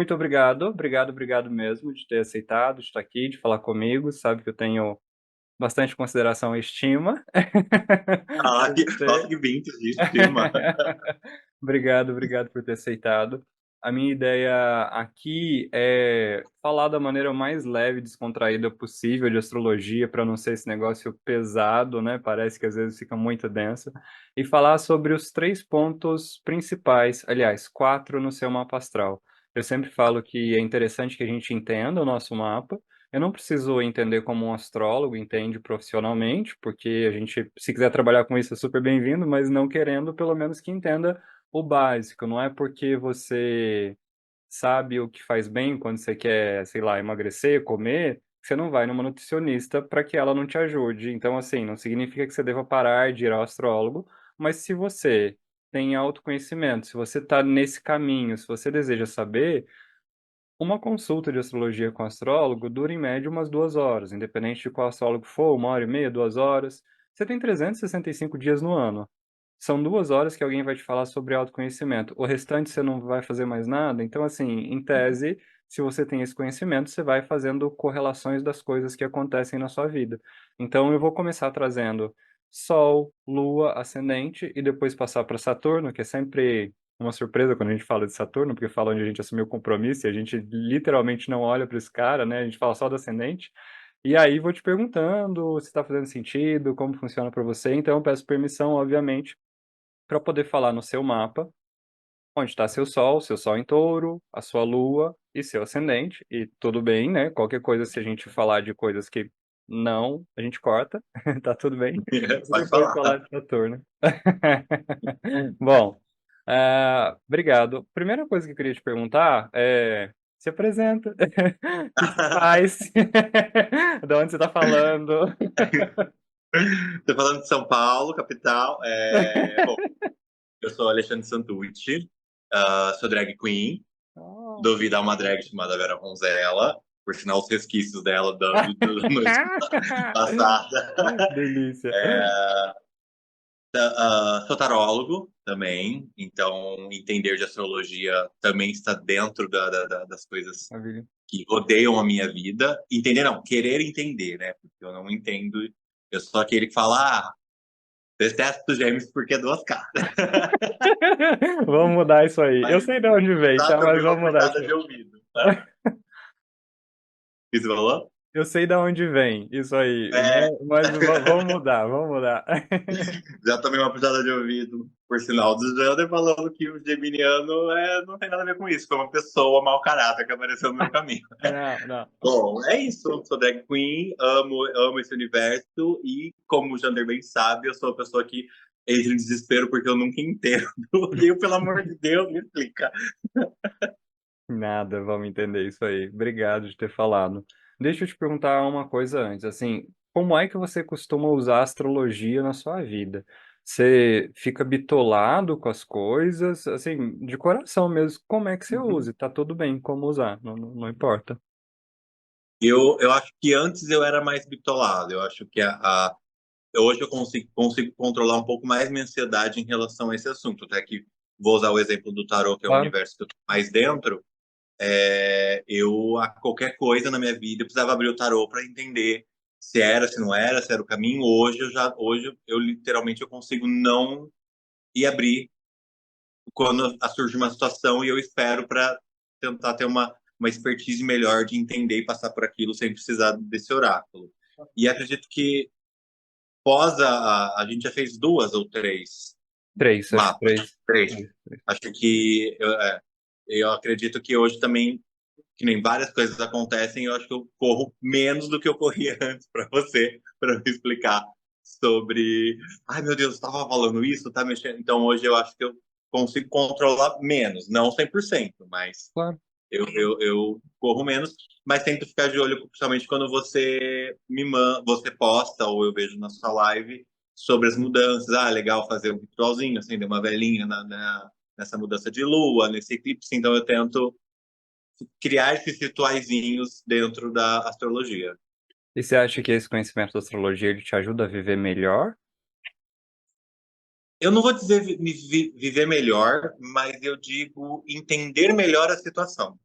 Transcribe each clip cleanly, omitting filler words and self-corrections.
muito obrigado, obrigado mesmo de ter aceitado, de estar aqui, de falar comigo. Sabe que eu tenho bastante consideração e estima Ah, por nossa, você. que vintage de estima. Obrigado por ter aceitado. A minha ideia aqui é falar da maneira mais leve e descontraída possível de astrologia, para não ser esse negócio pesado, né? Parece que às vezes fica muito denso. E falar sobre os três pontos principais, aliás, quatro no seu mapa astral. Eu sempre falo que é interessante que a gente entenda o nosso mapa. Eu não preciso entender como um astrólogo entende profissionalmente, porque a gente, se quiser trabalhar com isso, é super bem-vindo, mas não querendo, pelo menos que entenda o básico. Não é porque você sabe o que faz bem quando você quer, sei lá, emagrecer, comer, que você não vai numa nutricionista para que ela não te ajude. Então, assim, não significa que você deva parar de ir ao astrólogo, mas se você tem autoconhecimento, se você está nesse caminho, se você deseja saber, uma consulta de astrologia com astrólogo dura em média umas 2 horas, independente de qual astrólogo for, 1 hora e meia, 2 horas. Você tem 365 dias no ano. São 2 horas que alguém vai te falar sobre autoconhecimento. O restante você não vai fazer mais nada. Então, assim, em tese, se você tem esse conhecimento, você vai fazendo correlações das coisas que acontecem na sua vida. Então, eu vou começar trazendo Sol, Lua, Ascendente e depois passar para Saturno, que é sempre uma surpresa quando a gente fala de Saturno, porque fala onde a gente assumiu o compromisso e a gente literalmente não olha para esse cara, né? A gente fala só do ascendente. E aí vou te perguntando se está fazendo sentido, como funciona para você. Então eu peço permissão, obviamente, para poder falar no seu mapa onde está seu Sol em Touro, a sua Lua e seu ascendente. E tudo bem, né? Qualquer coisa, se a gente falar de coisas que não, a gente corta, tá tudo bem. E Pode depois falar falar. de Saturno. Bom, obrigado. Primeira coisa que eu queria te perguntar é: se apresenta, o que que você faz, de onde você está falando? Tô falando de São Paulo, capital. Bom, eu sou Alexandre Santucci, sou drag queen, Oh. dou vida a uma drag chamada Vera Ronzella, por sinal, os resquícios dela da noite passada. Delícia. Sou tarólogo também, então entender de astrologia também está dentro das coisas Maravilha. que rodeiam a minha vida. Entender, não, querer entender, né? Porque eu não entendo. Eu sou aquele que fala, detesto gêmeos porque é duas caras. Vamos mudar isso aí. Eu Mas sei de onde vem, dá tá? Mas também uma vamos mudar isso puxada aí. de ouvido, tá? Isso falou? Eu sei de onde vem isso aí, É, mas vamos mudar, vamos mudar. já tomei uma puxada de ouvido, por sinal, do Jander falando que o geminiano não tem nada a ver com isso. Foi uma pessoa mau caráter que apareceu no meu caminho. Não, não. Bom, é isso. Sou drag queen, amo esse universo e, como o Jander bem sabe, eu sou a pessoa que entra em desespero porque eu nunca entendo. E eu, pelo amor de Deus, me explica. Nada, vamos entender isso aí. Obrigado de ter falado. Deixa eu te perguntar uma coisa antes, assim, como é que você costuma usar a astrologia na sua vida? Você fica bitolado com as coisas, assim, de coração mesmo, como é que você usa? Tá tudo bem como usar, não importa. Eu acho que antes eu era mais bitolado. Eu acho que hoje eu consigo controlar um pouco mais minha ansiedade em relação a esse assunto. Até que vou usar o exemplo do tarot, que é o Claro. universo que eu tô mais dentro. A qualquer coisa na minha vida, eu precisava abrir o tarot para entender se era, se não era, se era o caminho. Hoje eu literalmente eu consigo não ir abrir quando surge uma situação e eu espero para tentar ter uma expertise melhor de entender e passar por aquilo sem precisar desse oráculo. E acredito que pós a gente já fez duas ou três Três, acho que mapas, três. três. Três, três. Acho que eu acredito que hoje também, que nem várias coisas acontecem, eu acho que eu corro menos do que eu corria antes para você, para me explicar sobre. Ai, meu Deus, estava falando isso, tá mexendo. Então hoje eu acho que eu consigo controlar menos, não 100%, mas Claro. eu corro menos, mas tento ficar de olho, principalmente quando você posta ou eu vejo na sua live sobre as mudanças. Ah, legal fazer um ritualzinho, acender uma velhinha nessa mudança de lua, nesse eclipse. Então eu tento criar esses rituaizinhos dentro da astrologia. E você acha que esse conhecimento da astrologia ele te ajuda a viver melhor? Eu não vou dizer viver melhor, mas eu digo entender melhor a situação.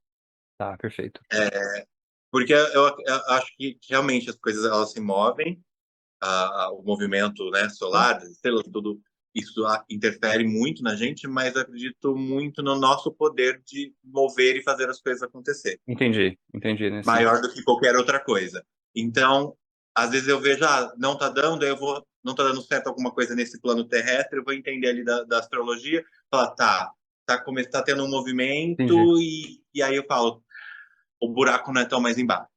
Tá, perfeito. Porque eu acho que realmente as coisas elas se movem, o movimento, né, solar, das estrelas, tudo isso interfere muito na gente, mas eu acredito muito no nosso poder de mover e fazer as coisas acontecer, Entendi nesse maior sentido. do que qualquer outra coisa. Então, às vezes eu vejo, não tá dando, aí eu vou, não tá dando certo alguma coisa nesse plano terrestre, eu vou entender ali da astrologia, falar, tá tendo um Entendi. movimento e aí eu falo, o buraco não é tão mais embaixo.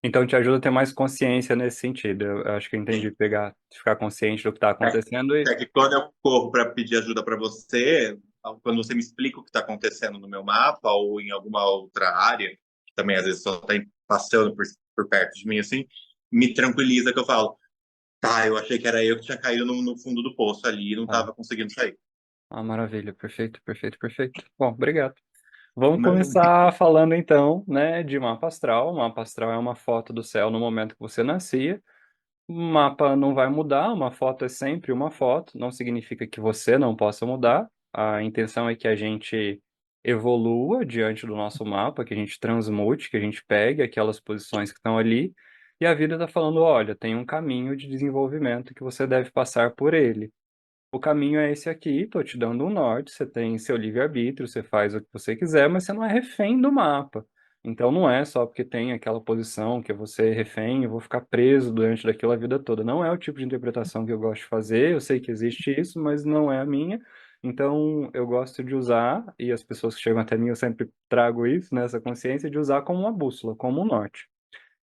Então te ajuda a ter mais consciência nesse sentido. Eu acho que eu entendi pegar, ficar consciente do que está É, acontecendo e é que quando eu corro para pedir ajuda para você, quando você me explica o que está acontecendo no meu mapa ou em alguma outra área, que também às vezes só está passando por perto de mim, assim, me tranquiliza que eu falo, tá, eu achei que era eu que tinha caído no fundo do poço ali e não ah, estava conseguindo sair. maravilha, perfeito, perfeito, perfeito. Bom, obrigado. Vamos Imagina. começar falando então, né, de mapa astral. O mapa astral é uma foto do céu no momento que você nascia. O mapa não vai mudar, uma foto é sempre uma foto, não significa que você não possa mudar. A intenção é que a gente evolua diante do nosso mapa, que a gente transmute, que a gente pegue aquelas posições que estão ali, e a vida está falando: olha, tem um caminho de desenvolvimento que você deve passar por ele. O caminho é esse aqui, tô te dando um norte, você tem seu livre-arbítrio, você faz o que você quiser, mas você não é refém do mapa. Então não é só porque tem aquela posição que eu vou ser refém, eu vou ficar preso durante daquilo a vida toda. Não é o tipo de interpretação que eu gosto de fazer, eu sei que existe isso, mas não é a minha. Então eu gosto de usar, e as pessoas que chegam até mim eu sempre trago isso, né, essa consciência de usar como uma bússola, como um norte.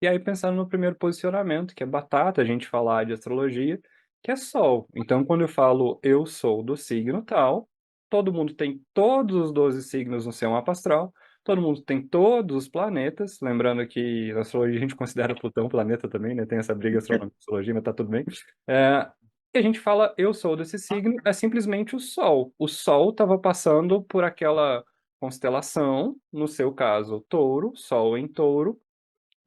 E aí, pensando no primeiro posicionamento, que é batata, a gente falar de astrologia, que é Sol. Então, quando eu falo eu sou do signo tal, todo mundo tem todos os 12 signos no seu mapa astral, todo mundo tem todos os planetas, lembrando que na astrologia a gente considera Plutão planeta também, né? Tem essa briga astronômica e astrologia, mas tá tudo bem. E a gente fala eu sou desse signo, é simplesmente o Sol. O Sol estava passando por aquela constelação, no seu caso, Touro, Sol em Touro,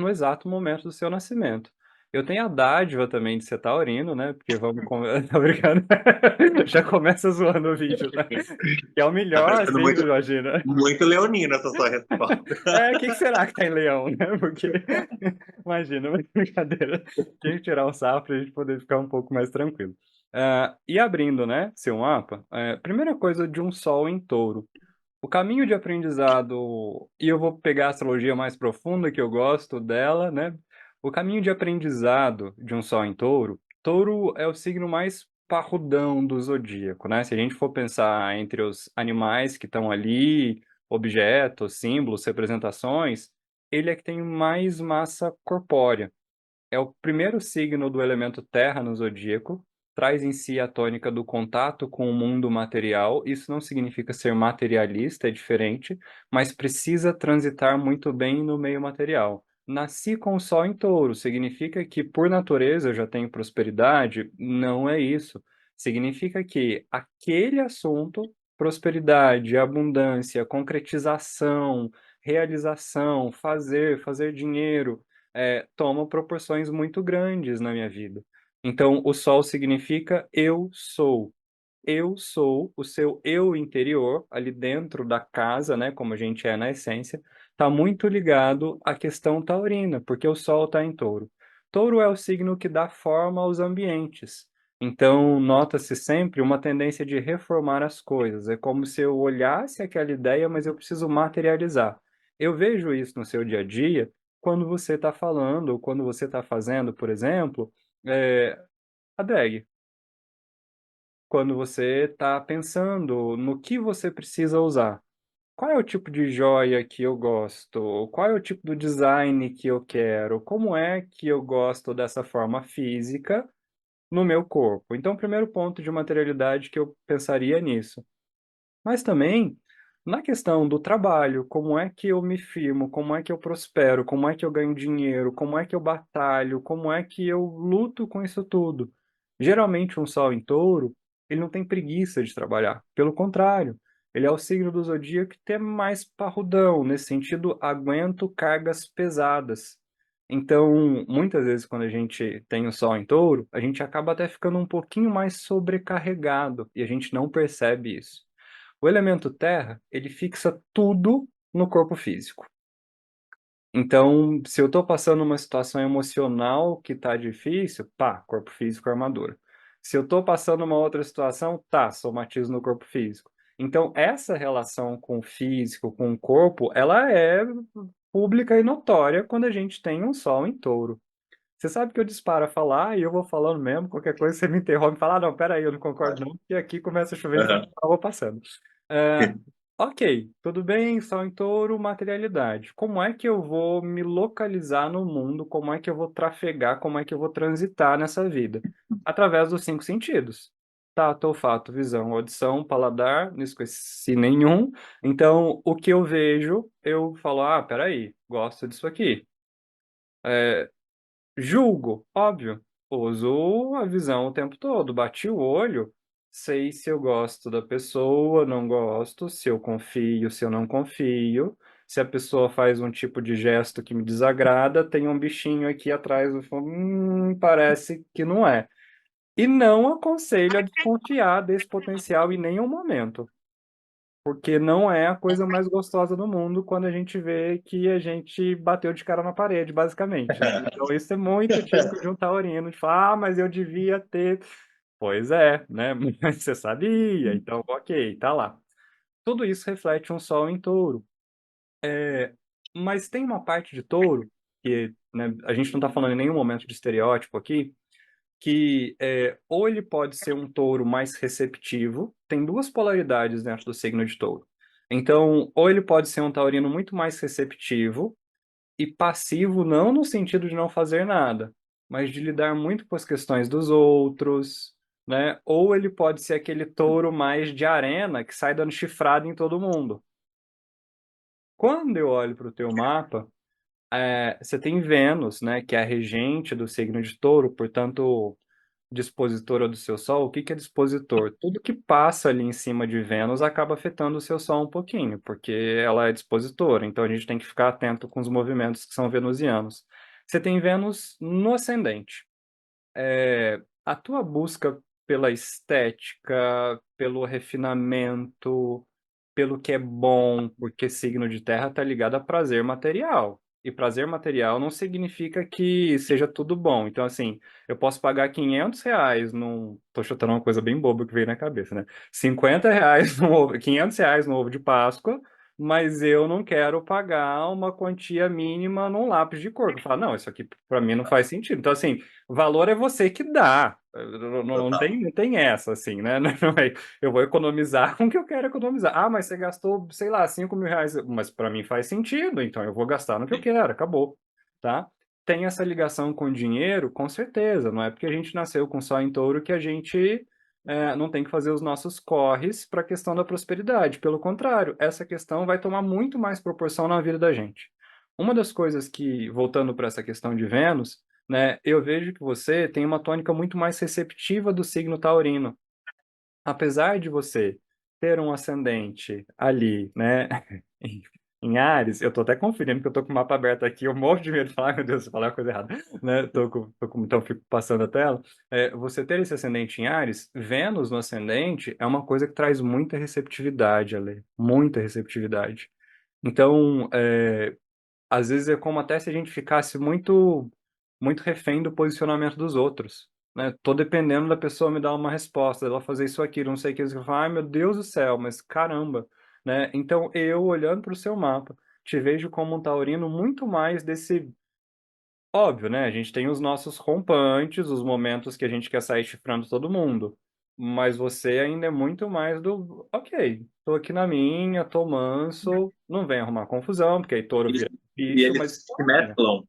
no exato momento do seu nascimento. Eu tenho a dádiva também de ser taurino, né? Porque vamos. Tá brincando? Já começa zoando o vídeo, tá? Que é o Tá melhor parecendo signo, imagina. muito leonino essa sua resposta. O que que será que tá em leão, né? Porque, imagina, uma brincadeira. Quem tirar o sarro pra gente poder ficar um pouco mais tranquilo. E abrindo, né, seu mapa, primeira coisa de um sol em touro. O caminho de aprendizado, e eu vou pegar a astrologia mais profunda, que eu gosto dela, né? O caminho de aprendizado de um Sol em Touro, Touro é o signo mais parrudão do zodíaco, né? Se a gente for pensar entre os animais que estão ali, objetos, símbolos, representações, ele é que tem mais massa corpórea. É o primeiro signo do elemento terra no zodíaco, traz em si a tônica do contato com o mundo material. Isso não significa ser materialista, é diferente, mas precisa transitar muito bem no meio material. Nasci com o sol em touro, significa que por natureza eu já tenho prosperidade? Não é isso. Significa que aquele assunto, prosperidade, abundância, concretização, realização, fazer dinheiro, tomam proporções muito grandes na minha vida. Então, o sol significa eu sou. Eu sou o seu eu interior, ali dentro da casa, né, como a gente é na essência, está muito ligado à questão taurina, porque o sol está em touro. Touro é o signo que dá forma aos ambientes. Então, nota-se sempre uma tendência de reformar as coisas. É como se eu olhasse aquela ideia, mas eu preciso materializar. Eu vejo isso no seu dia a dia quando você está falando, ou quando você está fazendo, por exemplo, é, a drag. Quando você está pensando no que você precisa usar. Qual é o tipo de joia que eu gosto? Qual é o tipo do design que eu quero? Como é que eu gosto dessa forma física no meu corpo? Então, o primeiro ponto de materialidade que eu pensaria nisso. Mas também na questão do trabalho, como é que eu me firmo, como é que eu prospero, como é que eu ganho dinheiro, como é que eu batalho, como é que eu luto com isso tudo. Geralmente um sol em touro, ele não tem preguiça de trabalhar, pelo contrário, ele é o signo do zodíaco que tem mais parrudão, nesse sentido, aguento cargas pesadas. Então, muitas vezes quando a gente tem o sol em touro, a gente acaba até ficando um pouquinho mais sobrecarregado e a gente não percebe isso. O elemento terra, ele fixa tudo no corpo físico. Então, se eu tô passando uma situação emocional que tá difícil, pá, corpo físico, armadura. Se eu tô passando uma outra situação, tá, somatismo no corpo físico. Então, essa relação com o físico, com o corpo, ela é pública e notória quando a gente tem um sol em touro. Você sabe que eu disparo a falar e eu vou falando mesmo, qualquer coisa você me interrompe e fala, ah, não, peraí, eu não concordo não, porque aqui começa a chover e Aham. eu vou passando. Ah, ok, tudo bem, Sol em Touro, materialidade. Como é que eu vou me localizar no mundo? Como é que eu vou trafegar? Como é que eu vou transitar nessa vida? Através dos cinco sentidos. Tato, olfato, visão, audição, paladar, não esqueci nenhum. Então, o que eu vejo, eu falo, ah, peraí, gosto disso aqui. Julgo, óbvio. Uso a visão o tempo todo. Bati o olho, sei se eu gosto da pessoa, não gosto, se eu confio, se eu não confio. Se a pessoa faz um tipo de gesto que me desagrada, tem um bichinho aqui atrás, eu falo, parece que não é. E não aconselho a desconfiar desse potencial em nenhum momento. Porque não é a coisa mais gostosa do mundo quando a gente vê que a gente bateu de cara na parede, basicamente, né? Então isso é muito típico de um taurino, de falar, ah, mas eu devia ter. Pois é, né? Mas você sabia, então ok, tá lá. Tudo isso reflete um sol em touro. Mas tem uma parte de touro, que né, a gente não está falando em nenhum momento de estereótipo aqui, que ou ele pode ser um touro mais receptivo, tem duas polaridades dentro do signo de touro. Então, ou ele pode ser um taurino muito mais receptivo e passivo, não no sentido de não fazer nada, mas de lidar muito com as questões dos outros, né? Ou ele pode ser aquele touro mais de arena que sai dando chifrada em todo mundo. Quando eu olho para o teu mapa, você tem Vênus, né, que é a regente do signo de touro, portanto dispositora do seu Sol, o que que é dispositor? Tudo que passa ali em cima de Vênus acaba afetando o seu Sol um pouquinho, porque ela é dispositora, então a gente tem que ficar atento com os movimentos que são venusianos. Você tem Vênus no ascendente. A tua busca pela estética, pelo refinamento, pelo que é bom, porque signo de terra está ligado a prazer material. E prazer material não significa que seja tudo bom. Então, assim, eu posso pagar R$ 500 num. Tô chutando uma coisa bem boba que veio na cabeça, né? R$ 50 no ovo, R$ 500 no ovo de Páscoa, mas eu não quero pagar uma quantia mínima num lápis de cor. Eu falo, não, isso aqui para mim não faz sentido. Então, assim, valor é você que dá. Total. Não tem essa, assim, né? Não é, eu vou economizar com o que eu quero economizar. Ah, mas você gastou, sei lá, R$ 5.000. Mas para mim faz sentido, então eu vou gastar no que eu quero, acabou, tá? Tem essa ligação com o dinheiro, com certeza. Não é porque a gente nasceu com sol em touro que a gente não tem que fazer os nossos corres para a questão da prosperidade. Pelo contrário, essa questão vai tomar muito mais proporção na vida da gente. Uma das coisas que, voltando para essa questão de Vênus, né, eu vejo que você tem uma tônica muito mais receptiva do signo taurino. Apesar de você ter um ascendente ali, né, em Áries, eu tô até conferindo que eu tô com o mapa aberto aqui, eu morro de medo de falar, meu Deus, se falar a coisa errada, né, então fico passando a tela. Você ter esse ascendente em Áries, Vênus no ascendente é uma coisa que traz muita receptividade, Ale, muita receptividade. Então, às vezes é como até se a gente ficasse muito refém do posicionamento dos outros, né? Tô dependendo da pessoa me dar uma resposta, ela fazer isso aqui, não sei o que, eu falo, ai meu Deus do céu, mas caramba, né? Então eu olhando para o seu mapa, te vejo como um taurino muito mais desse óbvio, né? A gente tem os nossos rompantes, os momentos que a gente quer sair chifrando todo mundo. Mas você ainda é muito mais do, ok, tô aqui na minha, tô manso, não vem arrumar confusão, porque aí touro Eles, vira e bicho, eles mas se olha, mesclam.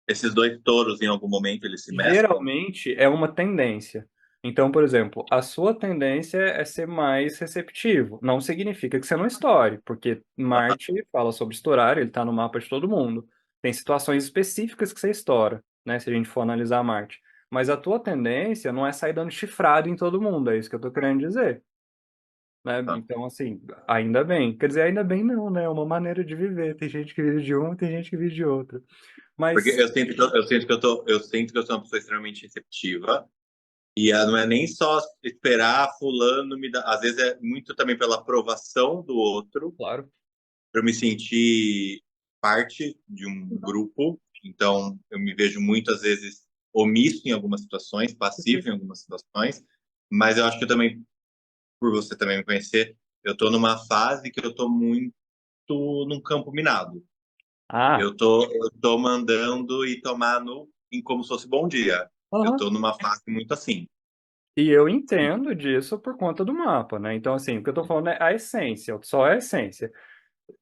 Esses dois touros, em algum momento, eles se mesclam. geralmente é uma tendência. Então, por exemplo, a sua tendência é ser mais receptivo. Não significa que você não estoure, porque Marte fala sobre estourar, ele está no mapa de todo mundo. Tem situações específicas que você estoura, né? Se a gente for analisar Marte. Mas a tua tendência não é sair dando chifrado em todo mundo, é isso que eu estou querendo dizer, né? Tá? Então, assim, ainda bem. Quer dizer, ainda bem não, né? É uma maneira de viver. Tem gente que vive de um, tem gente que vive de outro. Porque Mas, eu sinto que eu sou uma pessoa extremamente receptiva. E não é nem só esperar fulano me dar. Às vezes é muito também pela aprovação do outro, claro, para eu me sentir. parte de um grupo, então eu me vejo muitas vezes omisso em algumas situações, passivo em algumas situações, mas eu acho que eu também, por você também me conhecer, eu estou numa fase que eu estou muito num campo minado. Ah, Eu tô mandando e tomar no, em como se fosse bom dia. Eu aham. tô numa fase muito assim. E eu entendo disso por conta do mapa, né? Então, assim, o que eu tô falando é a essência, só é a essência.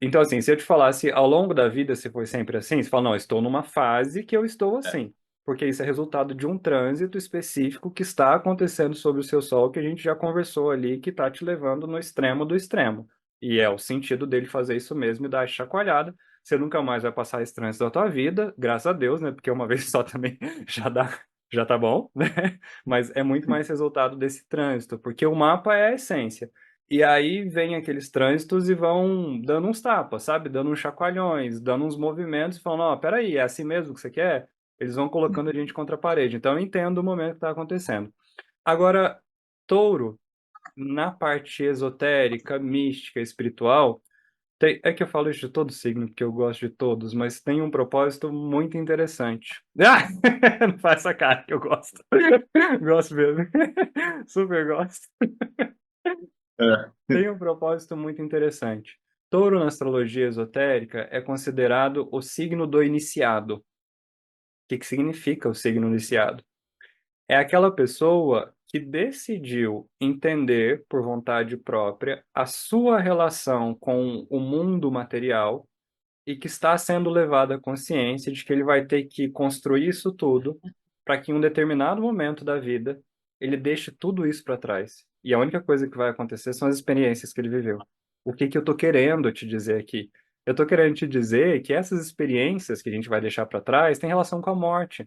Então, assim, se eu te falasse ao longo da vida se foi sempre assim, você fala, não, eu estou numa fase que eu estou É. assim. Porque isso é resultado de um trânsito específico que está acontecendo sobre o seu sol, que a gente já conversou ali, que está te levando no extremo do extremo. E é o sentido dele fazer isso mesmo e dar a chacoalhada. Você nunca mais vai passar esse trânsito da tua vida, graças a Deus, né? Porque uma vez só também já dá, já tá bom, né? Mas é muito mais resultado desse trânsito, porque o mapa é a essência. E aí vem aqueles trânsitos e vão dando uns tapas, sabe? Dando uns chacoalhões, dando uns movimentos, e falando, ó, peraí, é assim mesmo que você quer? Eles vão colocando a gente contra a parede. Então eu entendo o momento que está acontecendo. Agora, touro, na parte esotérica, mística, espiritual, é que eu falo isso de todo signo, porque eu gosto de todos, mas tem um propósito muito interessante. Ah! Não faz essa cara que eu gosto. Gosto mesmo. Super gosto. É. Tem um propósito muito interessante. Touro na astrologia esotérica é considerado o signo do iniciado. O que que significa o signo iniciado? É aquela pessoa que decidiu entender por vontade própria a sua relação com o mundo material e que está sendo levado à consciência de que ele vai ter que construir isso tudo para que em um determinado momento da vida ele deixe tudo isso para trás. E a única coisa que vai acontecer são as experiências que ele viveu. O que que eu estou querendo te dizer aqui? Eu estou querendo te dizer que essas experiências que a gente vai deixar para trás têm relação com a morte.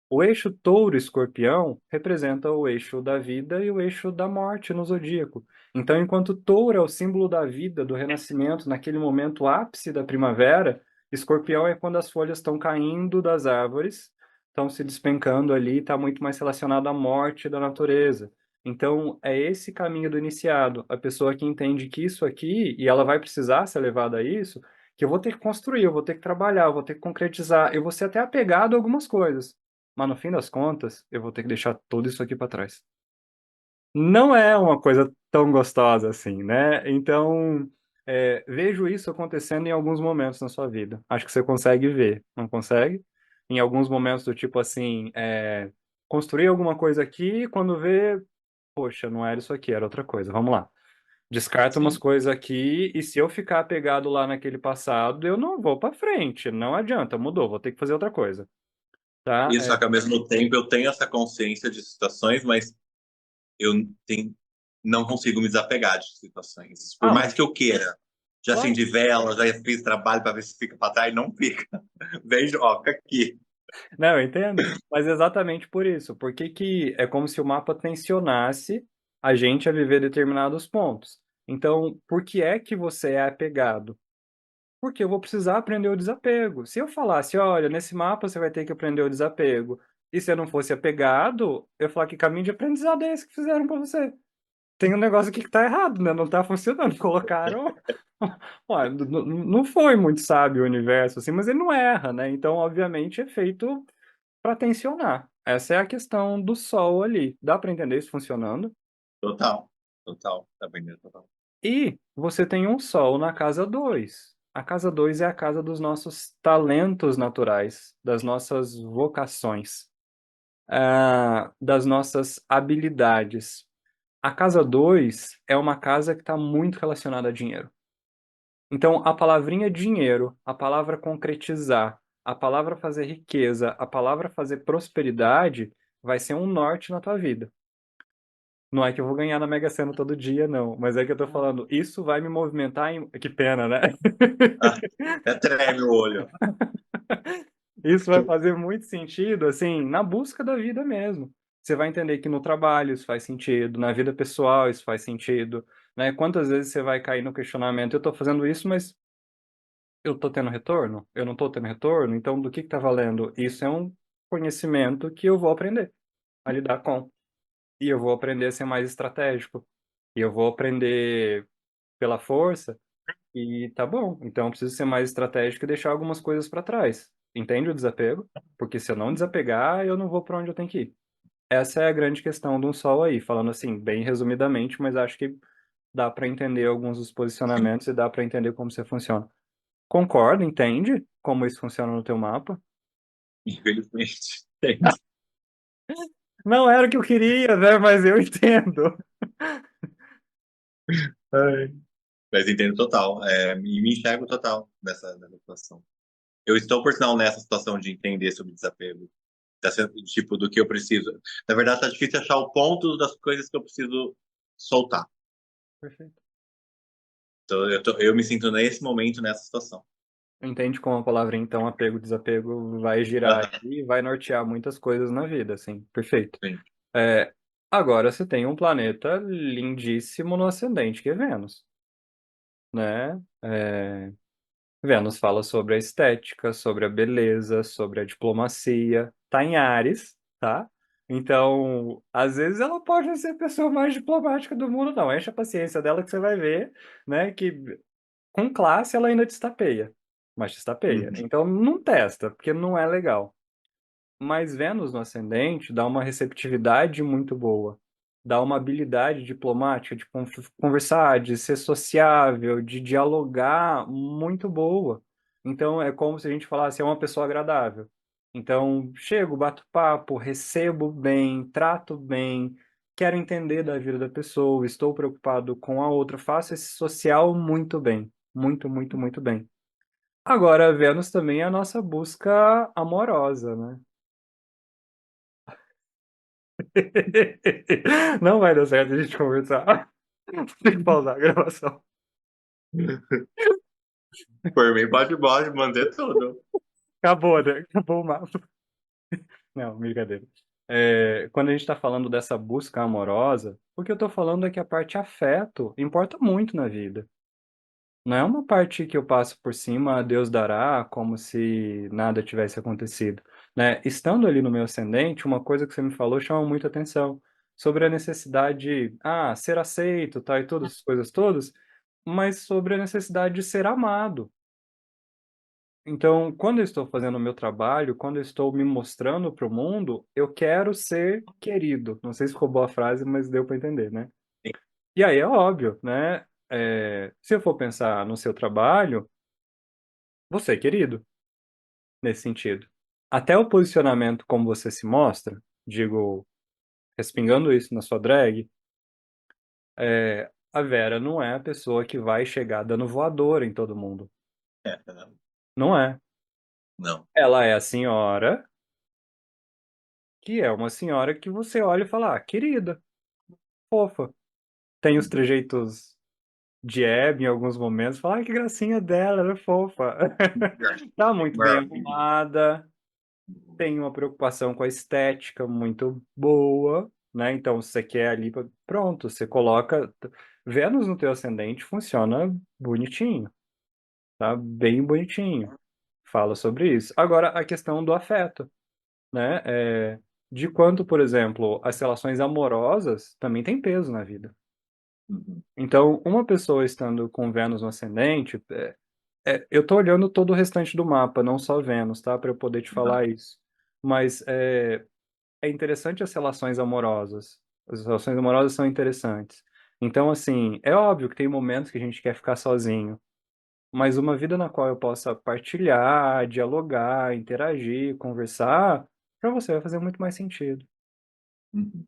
O eixo touro-escorpião representa o eixo da vida e o eixo da morte no zodíaco. Então, enquanto touro é o símbolo da vida, do renascimento, naquele momento ápice da primavera, escorpião é quando as folhas estão caindo das árvores, estão se despencando ali, está muito mais relacionado à morte da natureza. Então, é esse caminho do iniciado, a pessoa que entende que isso aqui, e ela vai precisar ser levada a isso, que eu vou ter que construir, eu vou ter que trabalhar, eu vou ter que concretizar, eu vou ser até apegado a algumas coisas. Mas no fim das contas, eu vou ter que deixar tudo isso aqui para trás. Não é uma coisa tão gostosa assim, né? Então, vejo isso acontecendo em alguns momentos na sua vida. Acho que você consegue ver, não consegue? Em alguns momentos do tipo assim, construir alguma coisa aqui, quando vê, poxa, não era isso aqui, era outra coisa. Vamos lá. Descarta umas Sim. coisas aqui, e se eu ficar apegado lá naquele passado, eu não vou para frente. Não adianta, mudou, vou ter que fazer outra coisa, tá? Isso, só que ao mesmo tempo eu tenho essa consciência de situações, mas eu tenho, não consigo me desapegar de situações. Por Ah, mais mas que eu queira. Já claro. acendi vela, já fiz trabalho para ver se fica para trás, não fica. Vejo, ó, fica aqui. Não, eu entendo. Mas exatamente por isso. Porque que é como se o mapa tensionasse a gente a viver determinados pontos. Então, por que é que você é apegado? Porque eu vou precisar aprender o desapego. Se eu falasse, olha, nesse mapa você vai ter que aprender o desapego, e se eu não fosse apegado, eu ia falar que caminho de aprendizado é esse que fizeram pra você? Tem um negócio aqui que tá errado, né? Não tá funcionando. Colocaram. Olha, não foi muito sábio o universo, assim, mas ele não erra, né? Então, obviamente, é feito para tensionar. Essa é a questão do Sol ali. Dá para entender isso funcionando? Total, total. Tá aprendendo total. E você tem um Sol na casa 2. A casa 2 é a casa dos nossos talentos naturais, das nossas vocações, das nossas habilidades. A casa 2 é uma casa que está muito relacionada a dinheiro. Então, a palavrinha dinheiro, a palavra concretizar, a palavra fazer riqueza, a palavra fazer prosperidade vai ser um norte na tua vida. Não é que eu vou ganhar na Mega Sena todo dia, não. Mas é que eu tô falando, isso vai me movimentar em. Que pena, né? Ah, até treme o olho. Isso vai fazer muito sentido, assim, na busca da vida mesmo. Você vai entender que no trabalho isso faz sentido, na vida pessoal isso faz sentido, né? Quantas vezes você vai cair no questionamento, eu tô fazendo isso, mas eu tô tendo retorno? Eu não tô tendo retorno? Então, do que tá valendo? Isso é um conhecimento que eu vou aprender a lidar com. E eu vou aprender a ser mais estratégico. E eu vou aprender pela força. E tá bom, então eu preciso ser mais estratégico e deixar algumas coisas para trás. Entende o desapego? Porque se eu não desapegar, eu não vou para onde eu tenho que ir. Essa é a grande questão de um sol aí, falando assim, bem resumidamente, mas acho que dá para entender alguns dos posicionamentos e dá para entender como você funciona. Concorda, entende como isso funciona no teu mapa? Infelizmente. Entende? Não era o que eu queria, né? Mas eu entendo. Ai. Mas entendo total. E me enxergo total nessa situação. Eu estou, por sinal, nessa situação de entender sobre desapego. Tipo, do que eu preciso. Na verdade, tá difícil achar o ponto das coisas que eu preciso soltar. Perfeito. Então, eu me sinto nesse momento, nessa situação. Entende como a palavra então apego, desapego vai girar Aham, e vai nortear muitas coisas na vida, assim. Perfeito. sim. É, agora você tem um planeta lindíssimo no ascendente, que é Vênus, né? Vênus fala sobre a estética, sobre a beleza, sobre a diplomacia. Tá em Áries, tá? Então, às vezes ela pode ser a pessoa mais diplomática do mundo, não. Enche a paciência dela que você vai ver, né? Que com classe ela ainda destapeia, mas destapeia. Uhum. Então não testa, porque não é legal. Mas Vênus no ascendente dá uma receptividade muito boa, dá uma habilidade diplomática de conversar, de ser sociável, de dialogar muito boa. Então é como se a gente falasse, é uma pessoa agradável. Então chego, bato papo, recebo bem, trato bem, quero entender da vida da pessoa, estou preocupado com a outra, faço esse social muito bem, muito, muito, muito bem. Agora, Vênus também é a nossa busca amorosa, né? Não vai dar certo a gente conversar. Tem que pausar a gravação. Por mim, pode manter tudo. Acabou, né? Acabou o mapa. Não, brincadeira. Quando a gente está falando dessa busca amorosa, o que eu estou falando é que a parte afeto importa muito na vida. Não é uma parte que eu passo por cima, Deus dará, como se nada tivesse acontecido, né? Estando ali no meu ascendente, uma coisa que você me falou chama muita atenção sobre a necessidade de, ser aceito, tá, e todas as coisas todas, mas sobre a necessidade de ser amado. Então, quando eu estou fazendo o meu trabalho, quando eu estou me mostrando para o mundo, eu quero ser querido. Não sei se ficou boa a frase, mas deu para entender, né? E aí é óbvio, né? Se eu for pensar no seu trabalho, você é querido nesse sentido. Até o posicionamento como você se mostra, digo, respingando isso na sua drag, a Vera não é a pessoa que vai chegar dando voadora em todo mundo. Não é. Não. Ela é a senhora, que é uma senhora que você olha e fala, querida, fofa. Tem os Uhum. trejeitos de Abby em alguns momentos, fala, que gracinha dela, ela é fofa. Tá muito bem Maravilha. arrumada, tem uma preocupação com a estética muito boa, né? Então, se você quer ali, pronto, você coloca. Vênus no teu ascendente funciona bonitinho, tá? Bem bonitinho. Fala sobre isso. Agora, a questão do afeto, né? De quanto, por exemplo, as relações amorosas também têm peso na vida. Uhum. Então, uma pessoa estando com Vênus no ascendente, eu tô olhando todo o restante do mapa, não só Vênus, tá? Para eu poder te Uhum. falar isso. Mas é interessante as relações amorosas. As relações amorosas são interessantes. Então, assim, é óbvio que tem momentos que a gente quer ficar sozinho, mas uma vida na qual eu possa partilhar, dialogar, interagir, conversar, para você vai fazer muito mais sentido, Uhum.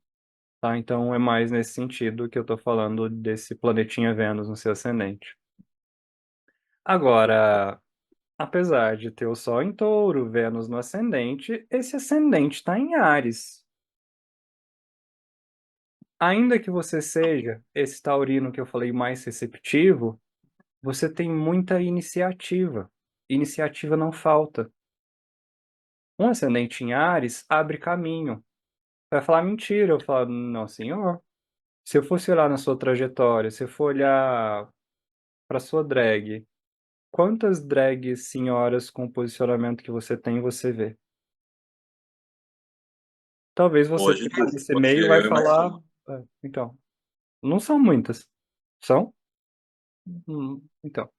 tá? Então, é mais nesse sentido que eu tô falando desse planetinha Vênus no seu ascendente. Agora, apesar de ter o Sol em Touro, Vênus no ascendente, esse ascendente está em Áries. Ainda que você seja esse taurino que eu falei mais receptivo, você tem muita iniciativa. Iniciativa não falta. Um ascendente em Áries abre caminho. Vai falar mentira, eu falo, não, senhor. Se eu fosse olhar na sua trajetória, se eu for olhar para sua drag, quantas drags senhoras com o posicionamento que você tem você vê? Talvez você Hoje, tenha esse hoje meio vai eu falar, imagino. então, não são muitas. São? Então.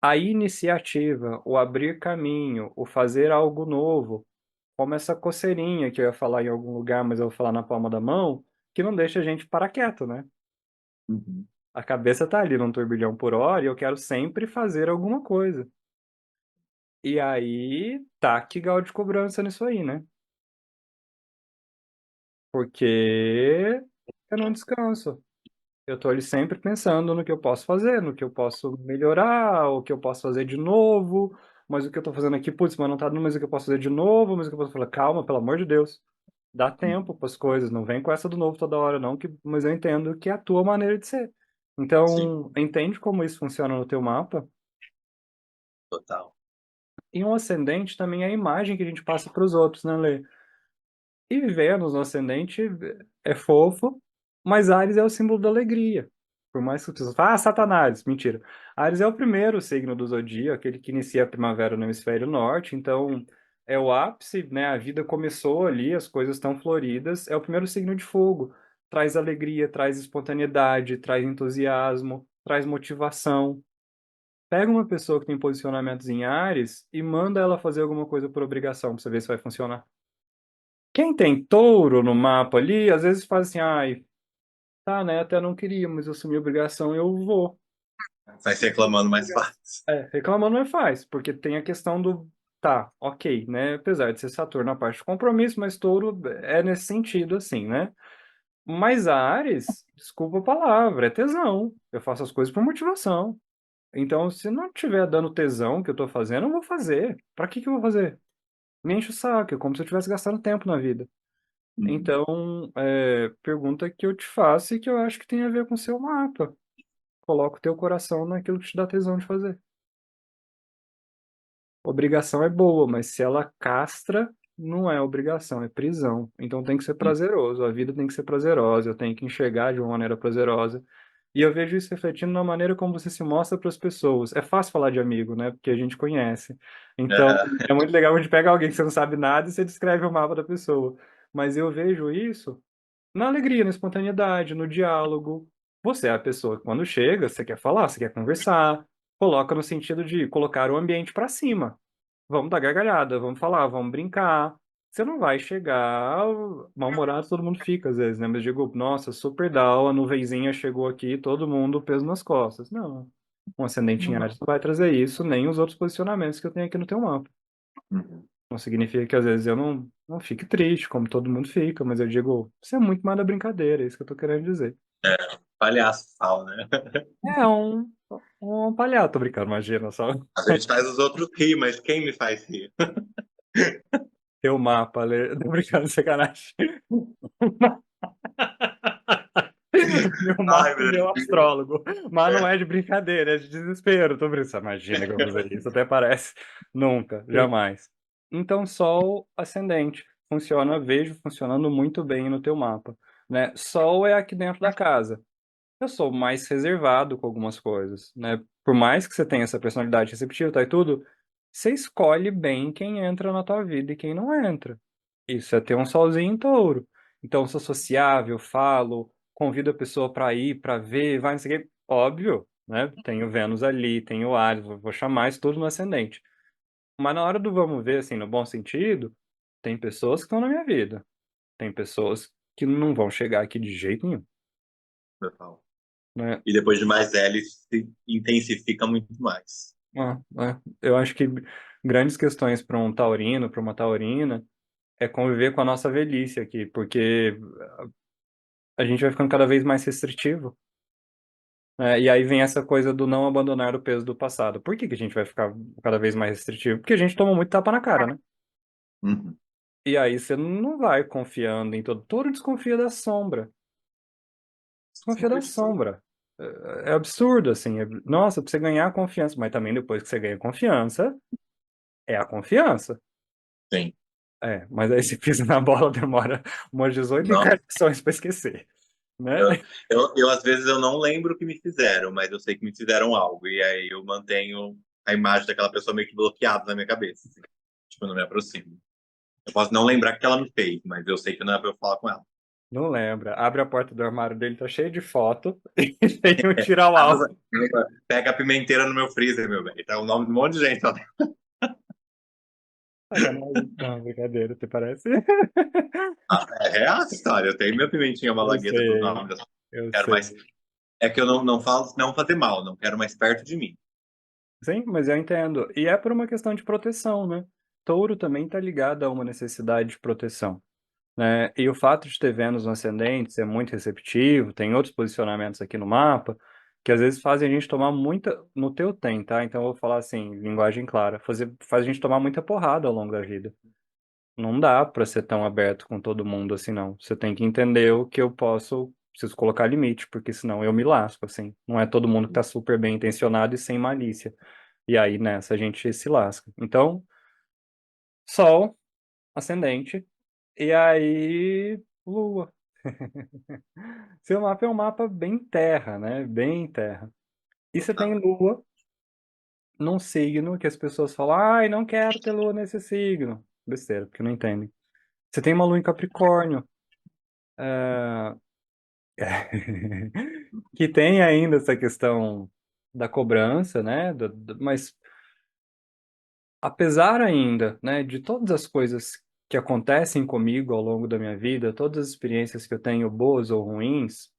A iniciativa, o abrir caminho, o fazer algo novo, como essa coceirinha que eu ia falar em algum lugar, mas eu vou falar na palma da mão, que não deixa a gente parar quieto, né? Uhum. A cabeça tá ali num turbilhão por hora e eu quero sempre fazer alguma coisa. E aí, tá que grau de cobrança nisso aí, né? Porque eu não descanso. Eu tô ali sempre pensando no que eu posso fazer, no que eu posso melhorar, o que eu posso fazer de novo, mas o que eu tô fazendo aqui, putz, mas não tá dando, mas o que eu posso fazer de novo, mas o que eu posso falar, calma, pelo amor de Deus. Dá tempo para as coisas, não vem com essa do novo toda hora, não, mas eu entendo que é a tua maneira de ser. Sim, Então, entende como isso funciona no teu mapa? total. E um ascendente também é a imagem que a gente passa para os outros, né, Lê? E Vênus no ascendente é fofo, mas Áries é o símbolo da alegria. Por mais que as pessoas falem, ah, Satanás, mentira. Áries é o primeiro signo do zodíaco, aquele que inicia a primavera no hemisfério norte, então é o ápice, né? A vida começou ali, as coisas estão floridas, é o primeiro signo de fogo. Traz alegria, traz espontaneidade, traz entusiasmo, traz motivação. Pega uma pessoa que tem posicionamentos em Áries e manda ela fazer alguma coisa por obrigação, pra você ver se vai funcionar. Quem tem touro no mapa ali, às vezes faz assim, ai, tá, né, até não queria, mas eu assumi a obrigação, eu vou. Vai se reclamando mais fácil. É, reclamando não é fácil, porque tem a questão do, tá, ok, né, apesar de ser Saturno na parte de compromisso, mas touro é nesse sentido, assim, né? Mas Áries, desculpa a palavra, é tesão. Eu faço as coisas por motivação. Então, se não tiver dando tesão que eu tô fazendo, eu não vou fazer. Pra que que eu vou fazer? Me enche o saco, é como se eu estivesse gastando tempo na vida. Uhum. Então, pergunta que eu te faço e que eu acho que tem a ver com o seu mapa. Coloca o teu coração naquilo que te dá tesão de fazer. Obrigação é boa, mas se ela castra, não é obrigação, é prisão. Então tem que ser prazeroso, a vida tem que ser prazerosa, eu tenho que enxergar de uma maneira prazerosa. E eu vejo isso refletindo na maneira como você se mostra para as pessoas. É fácil falar de amigo, né? Porque a gente conhece. Então, Aham. é muito legal a gente pega alguém que você não sabe nada e você descreve o mapa da pessoa. Mas eu vejo isso na alegria, na espontaneidade, no diálogo. Você é a pessoa que quando chega, você quer falar, você quer conversar, coloca no sentido de colocar o ambiente para cima. Vamos dar gargalhada, vamos falar, vamos brincar. Você não vai chegar mal-humorado, todo mundo fica às vezes, né? Mas digo, nossa, super down, a nuvenzinha chegou aqui, todo mundo peso nas costas. Não. Um ascendente em Não. Áries não vai trazer isso, nem os outros posicionamentos que eu tenho aqui no teu mapa. Uhum. Não significa que às vezes eu não fique triste, como todo mundo fica, mas eu digo, você é muito mais da brincadeira, é isso que eu tô querendo dizer. Palhaço fala, né? É um palhaço, tô brincando, imagina só. A gente faz os outros rir, mas quem me faz rir? Teu mapa, tô brincando, sacanagem. Meu Ai, mapa e meu meu Deus. astrólogo. Mas não é de brincadeira, é de desespero. Tô brincando. Imagina que eu vou fazer isso. Até parece. Nunca, jamais. Então, Sol ascendente. Funciona, vejo funcionando muito bem no teu mapa. Né? Sol é aqui dentro da casa. Eu sou mais reservado com algumas coisas, né? Por mais que você tenha essa personalidade receptiva, tá, e tudo, você escolhe bem quem entra na tua vida e quem não entra. Isso é ter um solzinho em touro. Então, sou sociável, falo, convido a pessoa para ir, para ver, vai, não sei o quê. Óbvio, né? Tenho Vênus ali, tenho Áries, vou chamar isso tudo no ascendente. Mas na hora do vamos ver, assim, no bom sentido, tem pessoas que estão na minha vida. Tem pessoas que não vão chegar aqui de jeito nenhum, né? E depois de mais velho, isso se intensifica muito mais. Eu acho que grandes questões para um taurino, para uma taurina, é conviver com a nossa velhice aqui, porque a gente vai ficando cada vez mais restritivo. E aí vem essa coisa do não abandonar o peso do passado. Por que que a gente vai ficar cada vez mais restritivo? Porque a gente toma muito tapa na cara, né? Uhum. E aí você não vai confiando em todo. Todo desconfia da sombra. Desconfia da Sempre foi. sombra. É absurdo, assim. Nossa, pra você ganhar confiança. Mas também depois que você ganha confiança, é a confiança. Sim. Mas aí você pisa na bola, demora umas 18 Nossa, encarnações pra esquecer, né? às vezes eu não lembro o que me fizeram, mas eu sei que me fizeram algo. E aí eu mantenho a imagem daquela pessoa meio que bloqueada na minha cabeça. Assim. Tipo, eu não me aproximo. Eu posso não lembrar o que ela me fez, mas eu sei que não é pra eu falar com ela. Não lembra. Abre a porta do armário dele, tá cheio de foto e tem um tira ao Amazon, alvo. pega a pimenteira no meu freezer, meu velho. Tá o nome de um monte de gente. Ó. Sacanagem. Não, brincadeira, te parece? É real essa história. Eu tenho minha pimentinha Eu malagueta com o sei, nome das eu quero sei. mais. É que eu não falo não fazer mal, não quero mais perto de mim. Sim, mas eu entendo. E é por uma questão de proteção, né? Touro também está ligado a uma necessidade de proteção, né? E o fato de ter Vênus no ascendente ser muito receptivo, tem outros posicionamentos aqui no mapa, que às vezes fazem a gente tomar muita. No teu tem, tá? Então eu vou falar assim, linguagem clara. Faz a gente tomar muita porrada ao longo da vida. Não dá pra ser tão aberto com todo mundo assim, não. Você tem que entender o que eu posso. Preciso colocar limite, porque senão eu me lasco, assim. Não é todo mundo que tá super bem intencionado e sem malícia. E aí nessa a gente se lasca. Então, Sol, ascendente, e aí Lua. Seu mapa é um mapa bem terra, né? Bem terra. E você tem Total. Lua num signo que as pessoas falam, ai, não quero ter Lua nesse signo. Besteira, porque não entendem. Você tem uma Lua em Capricórnio. ah, que tem ainda essa questão da cobrança, né? Mas apesar ainda, né, de todas as coisas que acontecem comigo ao longo da minha vida, todas as experiências que eu tenho, boas ou ruins,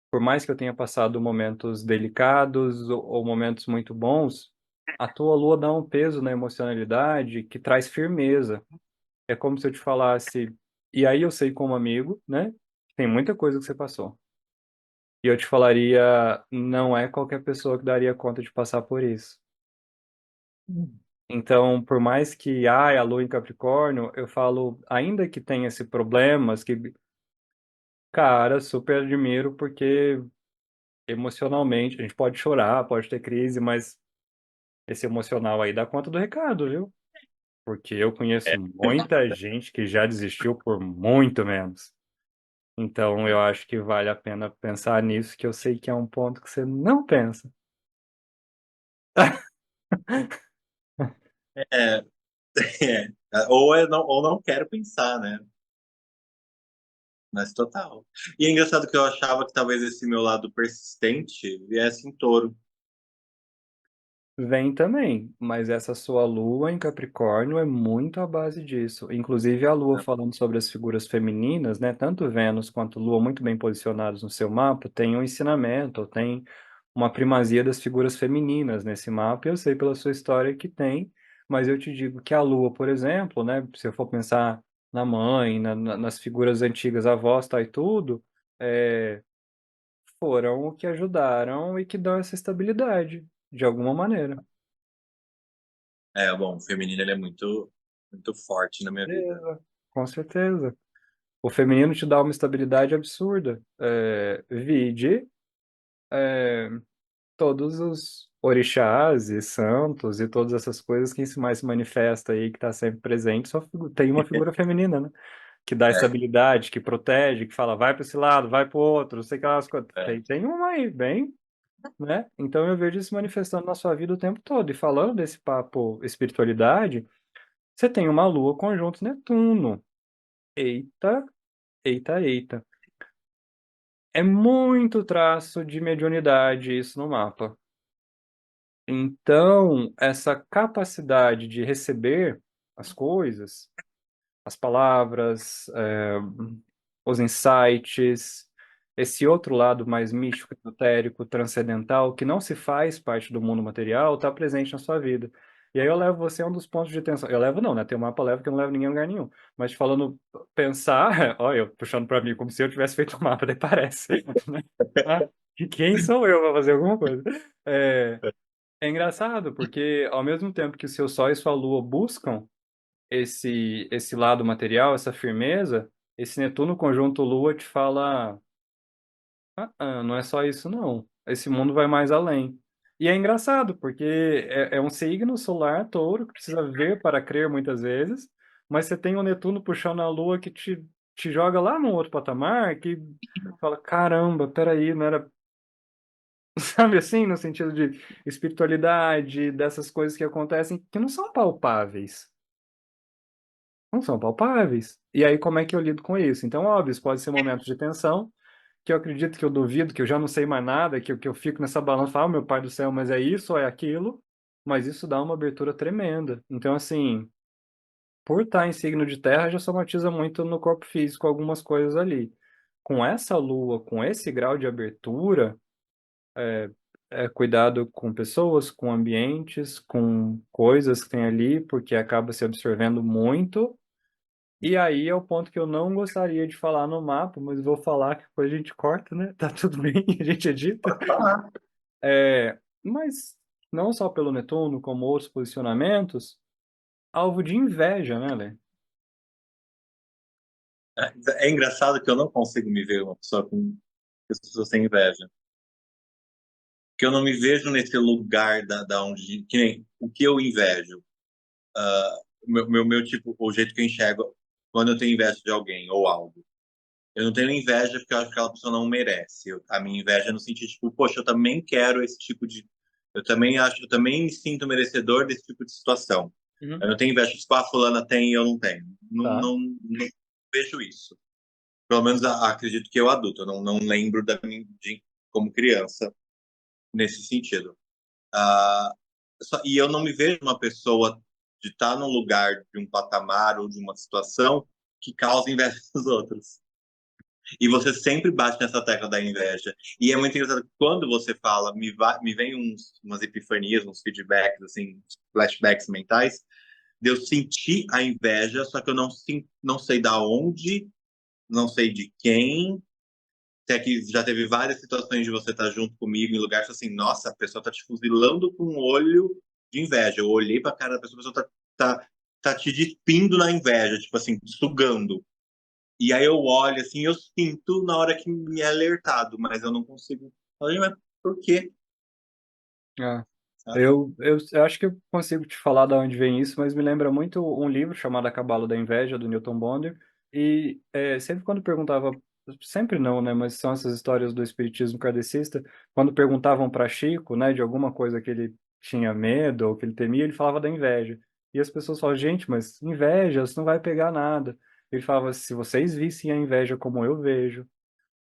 por mais que eu tenha passado momentos delicados ou momentos muito bons, a tua lua dá um peso na emocionalidade que traz firmeza. É como se eu te falasse, e aí eu sei como amigo, né? Tem muita coisa que você passou. E eu te falaria, não é qualquer pessoa que daria conta de passar por isso. Então, por mais que a lua em Capricórnio, eu falo, ainda que tenha esse problemas, que, cara, super admiro, porque emocionalmente, a gente pode chorar, pode ter crise, mas esse emocional aí dá conta do recado, viu? Porque eu conheço É, muita gente que já desistiu por muito menos. Então, eu acho que vale a pena pensar nisso, que eu sei que é um ponto que você não pensa. é, é. Ou não quero pensar, né? Mas total. E é engraçado que eu achava que talvez esse meu lado persistente viesse em touro. Vem também, mas essa sua lua em Capricórnio é muito à base disso. Inclusive a lua Né? falando sobre as figuras femininas, né? Tanto Vênus quanto Lua muito bem posicionados no seu mapa, tem um ensinamento, ou tem uma primazia das figuras femininas nesse mapa. Eu sei pela sua história que tem, mas eu te digo que a lua, por exemplo, né? Se eu for pensar na mãe, nas figuras antigas, avós, tá e tudo, é, foram o que ajudaram e que dão essa estabilidade, de alguma maneira. Bom, o feminino ele é muito, muito forte na minha vida. Certeza, com certeza. O feminino te dá uma estabilidade absurda. Vide todos os orixás e santos e todas essas coisas que se mais se manifesta aí, que está sempre presente, tem uma figura feminina, né? Que dá É, estabilidade, que protege, que fala, vai para esse lado, vai para o outro, não sei o que lá, as coisas. é. Tem uma aí, bem, né? Então eu vejo isso se manifestando na sua vida o tempo todo. E falando desse papo espiritualidade, você tem uma lua conjunto Netuno. Eita, eita, eita. É muito traço de mediunidade isso no mapa. Então, essa capacidade de receber as coisas, as palavras, os insights, esse outro lado mais místico, esotérico, transcendental, que não se faz parte do mundo material, está presente na sua vida. E aí eu levo você a um dos pontos de atenção. Eu levo não, né? Tem um mapa leva que eu não levo ninguém a lugar nenhum. Mas falando, pensar, olha, eu puxando para mim como se eu tivesse feito o mapa, daí parece. Né? Ah, e quem sou eu para fazer alguma coisa? É, é engraçado, porque ao mesmo tempo que o seu Sol e sua Lua buscam esse lado material, essa firmeza, esse Netuno conjunto Lua te fala, não é só isso não. Esse mundo vai mais além. E é engraçado, porque é um signo solar, touro, que precisa ver para crer muitas vezes, mas você tem o Netuno puxando a Lua que te joga lá num outro patamar, que fala, caramba, peraí, não era. Sabe assim, no sentido de espiritualidade, dessas coisas que acontecem que não são palpáveis. não são palpáveis. E aí, como é que eu lido com isso? Então, óbvio, isso pode ser momentos de tensão, que eu acredito que eu duvido, que eu já não sei mais nada, que eu fico nessa balança, falo, meu pai do céu, mas é isso ou é aquilo? Mas isso dá uma abertura tremenda. Então, assim, por estar em signo de terra, já somatiza muito no corpo físico algumas coisas ali. Com essa lua, com esse grau de abertura, cuidado com pessoas, com ambientes, com coisas que tem ali, porque acaba se absorvendo muito. E aí é o ponto que eu não gostaria de falar no mapa, mas vou falar que depois a gente corta, né? Tá tudo bem, a gente edita. Ah, Mas não só pelo Netuno, como outros posicionamentos, alvo de inveja, né, Lê? é engraçado que eu não consigo me ver uma pessoa com as pessoas têm inveja. Que eu não me vejo nesse lugar da onde. Que nem o que eu invejo. Meu tipo, o jeito que eu enxergo quando eu tenho inveja de alguém ou algo. Eu não tenho inveja porque eu acho que aquela pessoa não merece. A minha inveja é no sentido, tipo, poxa, eu também quero esse tipo de. Eu também acho, eu também me sinto merecedor desse tipo de situação. Eu Uhum. não tenho inveja, tipo, a fulana tem e eu não tenho. Não, Tá. não vejo isso. Pelo menos acredito que eu adulto. Eu não lembro como criança nesse sentido. Ah, e eu não me vejo uma pessoa de estar num lugar, de um patamar ou de uma situação que causa inveja dos outros. E você sempre bate nessa tecla da inveja. E é muito engraçado que quando você fala, me vem umas epifanias, uns feedbacks, assim, flashbacks mentais, de eu sentir a inveja, só que eu não sei da onde, não sei de quem. Até que já teve várias situações de você estar junto comigo em lugares assim, nossa, a pessoa tá te fuzilando com um olho de inveja. Eu olhei pra cara da pessoa, a pessoa tá te despindo na inveja, tipo assim, sugando. E aí eu olho assim, eu sinto na hora que me é alertado, mas eu não consigo. Falei, mas por quê? É. Sabe? Eu acho que eu consigo te falar de onde vem isso, mas me lembra muito um livro chamado A Cabala da Inveja, do Newton Bonder. E sempre quando perguntava, sempre não, né? Mas são essas histórias do espiritismo kardecista, quando perguntavam para Chico, né, de alguma coisa que ele tinha medo ou que ele temia, ele falava da inveja. E as pessoas falavam, gente, mas inveja, isso não vai pegar nada. Ele falava, se vocês vissem a inveja como eu vejo,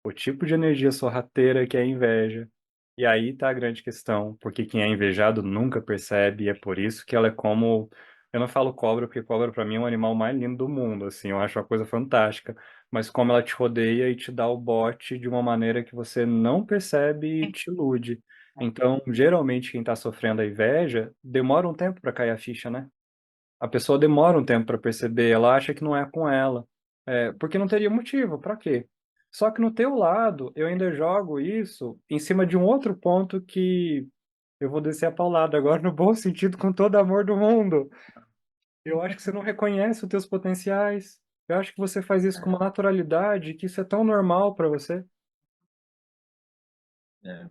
o tipo de energia sorrateira que é a inveja. E aí tá a grande questão, porque quem é invejado nunca percebe, e é por isso que ela é como. Eu não falo cobra, porque cobra pra mim é um animal mais lindo do mundo, assim, eu acho uma coisa fantástica. Mas como ela te rodeia e te dá o bote de uma maneira que você não percebe e te ilude. Então, geralmente, quem tá sofrendo a inveja demora um tempo pra cair a ficha, né? A pessoa demora um tempo para perceber, ela acha que não é com ela. Porque não teria motivo, para quê? Só que no teu lado, eu ainda jogo isso em cima de um outro ponto que eu vou descer a paulada agora no bom sentido, com todo amor do mundo. Eu acho que você não reconhece os teus potenciais. Eu acho que você faz isso com uma naturalidade, que isso é tão normal para você. É,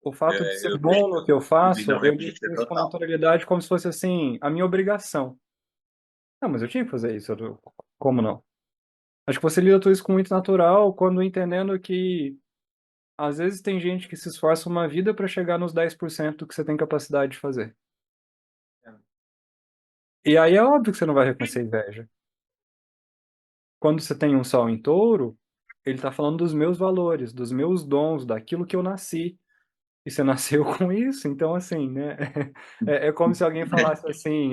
O fato de ser eu bom no que eu tendo faço, a eu lido repetir com isso com total. naturalidade como se fosse assim, a minha obrigação. Não, mas eu tinha que fazer isso. Como não? Acho que você lida tudo isso com muito natural, quando entendendo que às vezes tem gente que se esforça uma vida para chegar nos 10% do que você tem capacidade de fazer. E aí é óbvio que você não vai reconhecer inveja. Quando você tem um sol em touro, ele está falando dos meus valores, dos meus dons, daquilo que eu nasci. E você nasceu com isso, então assim, né? É como se alguém falasse assim,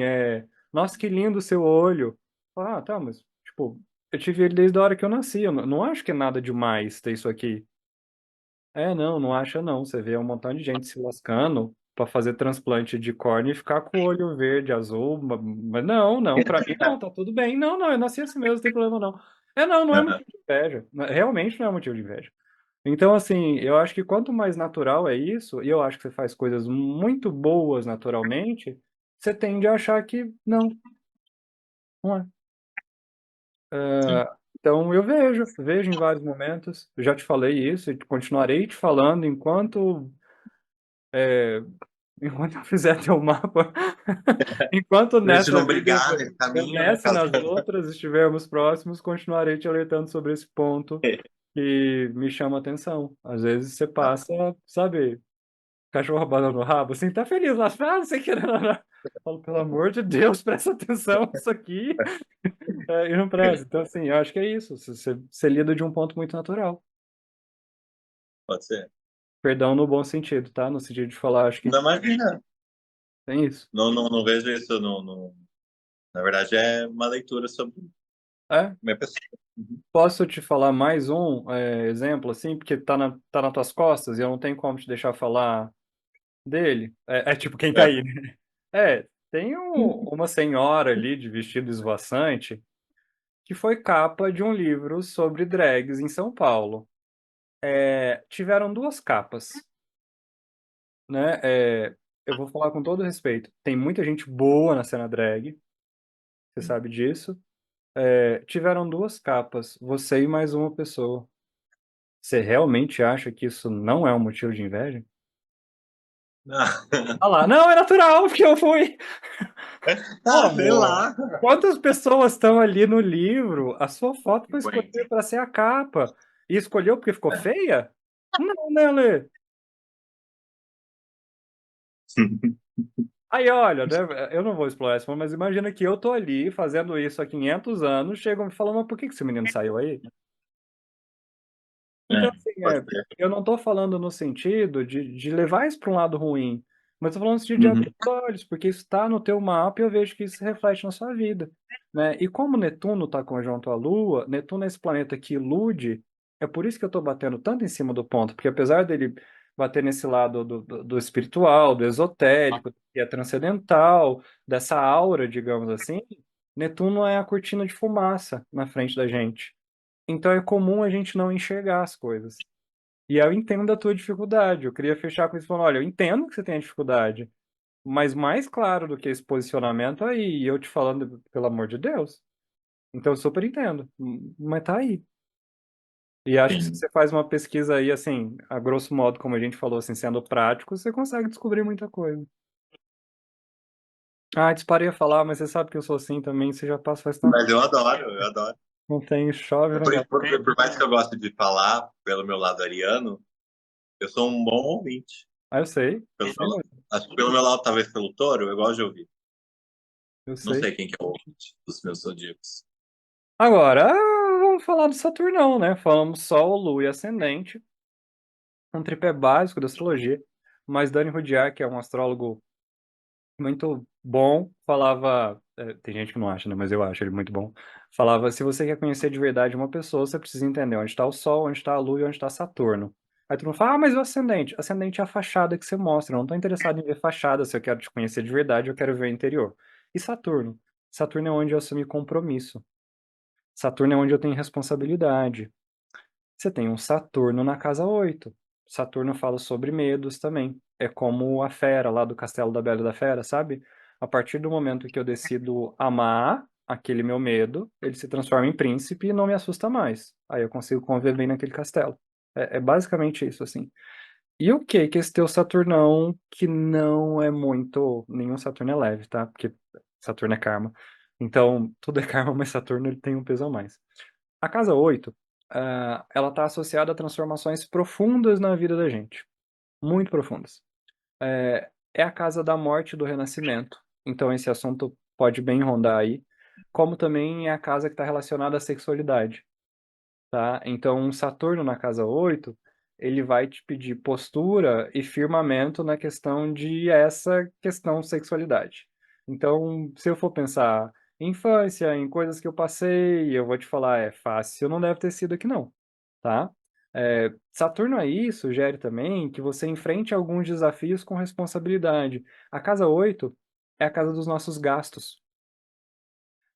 nossa, que lindo o seu olho. Ah, tá, mas, tipo, eu tive ele desde a hora que eu nasci. Eu não acho que é nada demais ter isso aqui. Não, não acha não. Você vê um montão de gente se lascando pra fazer transplante de córnea e ficar com o olho verde, azul, mas não, não, pra mim não, tá tudo bem. Não, não, eu nasci assim mesmo, não tem problema não. Não, não é motivo de inveja. Realmente não é motivo de inveja. Então, assim, eu acho que quanto mais natural é isso, e eu acho que você faz coisas muito boas naturalmente, você tende a achar que não, não é. Sim. Então, eu vejo em vários momentos, eu já te falei isso e continuarei te falando enquanto eu fizer teu mapa, enquanto Pra gente nessa não vida, brigar nesse caminho, né? nessa e Caso... nas outras estivermos próximos, continuarei te alertando sobre esse ponto que me chama a atenção. Às vezes você passa, sabe, cachorro abanando o rabo, assim, tá feliz lá, não sei o que, não. Eu falo, pelo amor de Deus, presta atenção nisso aqui. E não presta. Então, assim, eu acho que é isso. Você lida de um ponto muito natural. Pode ser. Perdão no bom sentido, tá? No sentido de falar, acho que Não, imagina. tem isso. Não vejo isso. Na verdade, é uma leitura sobre É, minha pessoa. Uhum. posso te falar mais um exemplo, assim, porque tá nas tuas costas e eu não tenho como te deixar falar dele. É tipo quem tá É. aí, né? Tem uma senhora ali de vestido esvoaçante que foi capa de um livro sobre drags em São Paulo. Tiveram duas capas, né? Eu vou falar com todo respeito. Tem muita gente boa na cena drag, você sabe disso. Tiveram duas capas, você e mais uma pessoa. Você realmente acha que isso não é um motivo de inveja? Ah lá, não, é natural, porque eu fui. Pô, Ah, sei amor, lá. quantas pessoas estão ali no livro? A sua foto foi 50. escolhida para ser a capa. E escolheu porque ficou feia? Não, né, Lê? Aí, olha, né, eu não vou explorar isso, mas imagina que eu tô ali fazendo isso há 500 anos, chegam me falando, mas por que que esse menino saiu aí? Então, É, assim, pode ser. eu não estou falando no sentido de levar isso para um lado ruim, mas estou falando no sentido de abrir Uhum. os olhos, porque isso está no teu mapa e eu vejo que isso se reflete na sua vida, né? E como Netuno está conjunto à Lua, Netuno é esse planeta que ilude, é por isso que eu estou batendo tanto em cima do ponto, porque apesar dele bater nesse lado do espiritual, do esotérico, que é transcendental, dessa aura, digamos assim, Netuno é a cortina de fumaça na frente da gente. Então é comum a gente não enxergar as coisas. E eu entendo a tua dificuldade. Eu queria fechar com isso falando, olha, eu entendo que você tem dificuldade, mas mais claro do que esse posicionamento aí, e eu te falando, pelo amor de Deus. Então eu super entendo. Mas tá aí. E acho que se Sim. você faz uma pesquisa aí, assim, a grosso modo, como a gente falou, assim, sendo prático, você consegue descobrir muita coisa. Ah, disparei a falar, mas você sabe que eu sou assim também, você já passa faz tanto Mas tempo. eu adoro, eu adoro. Não tem chove no Por mais que eu goste de falar pelo meu lado ariano, eu sou um bom ouvinte. Ah, eu sei. Pelo Sei meu, mesmo. acho que pelo meu lado, talvez pelo touro, eu gosto de ouvir. Eu Não sei. sei quem que é o ouvinte dos meus zodíacos. Agora, vamos falar do Saturnão, né? Falamos Sol, Lua e Ascendente, um tripé básico da astrologia. Mas Dani Rudiak, que é um astrólogo muito bom, falava. Tem gente que não acha, né? Mas eu acho ele muito bom. Falava: se você quer conhecer de verdade uma pessoa, você precisa entender onde está o Sol, onde está a Lua e onde está Saturno. Aí tu não fala, mas o ascendente? Ascendente é a fachada que você mostra. Eu não estou interessado em ver fachada. Se eu quero te conhecer de verdade, eu quero ver o interior. E Saturno? Saturno é onde eu assumi compromisso. Saturno é onde eu tenho responsabilidade. Você tem um Saturno na casa 8. Saturno fala sobre medos também. É como a fera lá do Castelo da Bela e da Fera, sabe? A partir do momento que eu decido amar aquele meu medo, ele se transforma em príncipe e não me assusta mais. Aí eu consigo conviver bem naquele castelo. É basicamente isso, assim. E o que esse teu Saturnão, que não é muito. Nenhum Saturno é leve, tá? Porque Saturno é karma. Então, tudo é karma, mas Saturno ele tem um peso a mais. A casa 8, ela está associada a transformações profundas na vida da gente, muito profundas. É a casa da morte e do renascimento. Então esse assunto pode bem rondar aí, como também é a casa que está relacionada à sexualidade, tá? Então um Saturno na casa 8, ele vai te pedir postura e firmamento na questão de essa questão sexualidade. Então, se eu for pensar em infância, em coisas que eu passei, eu vou te falar, é fácil, não deve ter sido aqui não, tá? Saturno aí sugere também que você enfrente alguns desafios com responsabilidade. A casa 8 é a casa dos nossos gastos.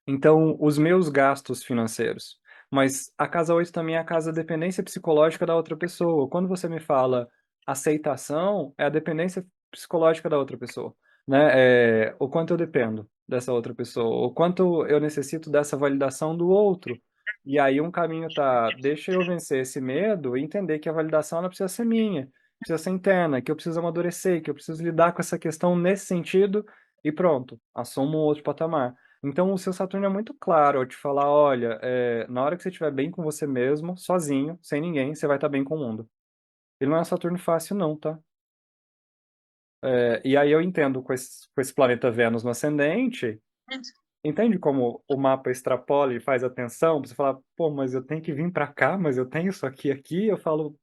Então, os meus gastos financeiros. Mas a casa 8 também é a casa da dependência psicológica da outra pessoa. Quando você me fala aceitação, é a dependência psicológica da outra pessoa, né? O quanto eu dependo dessa outra pessoa, o quanto eu necessito dessa validação do outro. E aí um caminho tá, deixa eu vencer esse medo e entender que a validação ela precisa ser minha, precisa ser interna, que eu preciso amadurecer, que eu preciso lidar com essa questão nesse sentido e pronto, assumo um outro patamar. Então, o seu Saturno é muito claro ao te falar, olha, na hora que você estiver bem com você mesmo, sozinho, sem ninguém, você vai estar bem com o mundo. Ele não é um Saturno fácil, não, tá? E aí eu entendo com esse planeta Vênus no ascendente, Entende como o mapa extrapola e faz a tensão? Você fala, pô, mas eu tenho que vir pra cá, mas eu tenho isso aqui, aqui. Eu falo,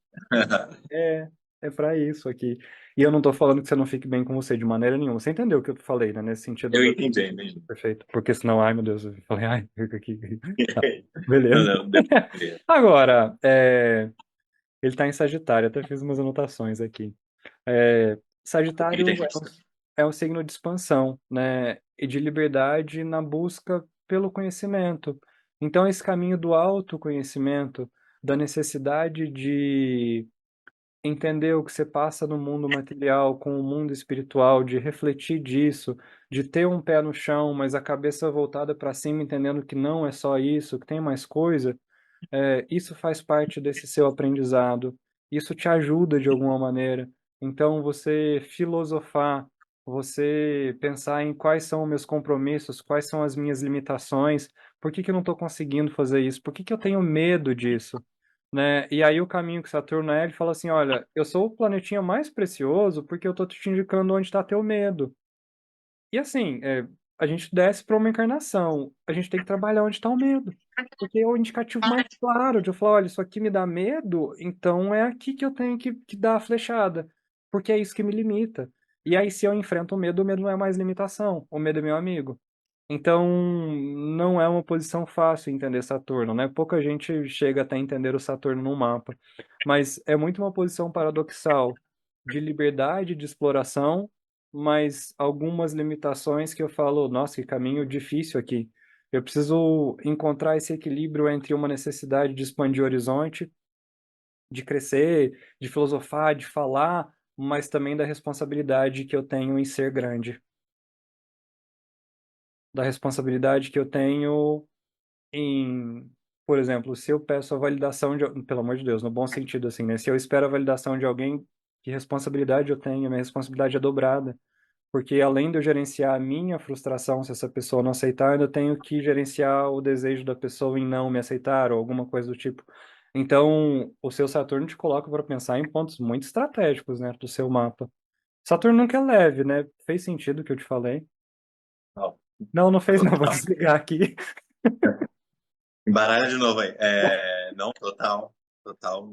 é, é pra isso aqui. E eu não tô falando que você não fique bem com você de maneira nenhuma. Você entendeu o que eu falei, né? Nesse sentido Eu do... entendi mesmo. Perfeito. Porque senão, ai meu Deus, eu falei, ai, fica aqui. Beleza. Não, não, deu pra entender. Agora, ele tá em Sagitário, até fiz umas anotações aqui. Ele Sagitário tem força. é um signo de expansão, né? E de liberdade na busca pelo conhecimento. Então, esse caminho do autoconhecimento, da necessidade de entender o que você passa no mundo material com o mundo espiritual, de refletir disso, de ter um pé no chão, mas a cabeça voltada para cima, entendendo que não é só isso, que tem mais coisa, isso faz parte desse seu aprendizado, isso te ajuda de alguma maneira. Então, você filosofar, você pensar em quais são os meus compromissos, quais são as minhas limitações, por que que eu não estou conseguindo fazer isso, por que que eu tenho medo disso, né? E aí o caminho que Saturno é, ele fala assim, olha, eu sou o planetinha mais precioso porque eu estou te indicando onde está teu medo. E assim, a gente desce para uma encarnação, a gente tem que trabalhar onde está o medo. Porque é o indicativo mais claro de eu falar, olha, isso aqui me dá medo, então é aqui que eu tenho que dar a flechada. Porque é isso que me limita. E aí, se eu enfrento o medo não é mais limitação, o medo é meu amigo. Então, não é uma posição fácil entender Saturno, né? Pouca gente chega até a entender o Saturno no mapa. Mas é muito uma posição paradoxal de liberdade, de exploração, mas algumas limitações que eu falo, nossa, que caminho difícil aqui. Eu preciso encontrar esse equilíbrio entre uma necessidade de expandir o horizonte, de crescer, de filosofar, de falar, mas também da responsabilidade que eu tenho em ser grande, da responsabilidade que eu tenho em, por exemplo, se eu peço a validação de, pelo amor de Deus, no bom sentido assim, né? Se eu espero a validação de alguém, que responsabilidade eu tenho? A minha responsabilidade é dobrada. Porque além de eu gerenciar a minha frustração se essa pessoa não aceitar, eu ainda tenho que gerenciar o desejo da pessoa em não me aceitar ou alguma coisa do tipo. Então, o seu Saturno te coloca para pensar em pontos muito estratégicos, né, do seu mapa. Saturno nunca é leve, né? Fez sentido o que eu te falei? Não, Não, não fez não, vou total. desligar aqui. Embaralha de novo aí. Não, total. Total.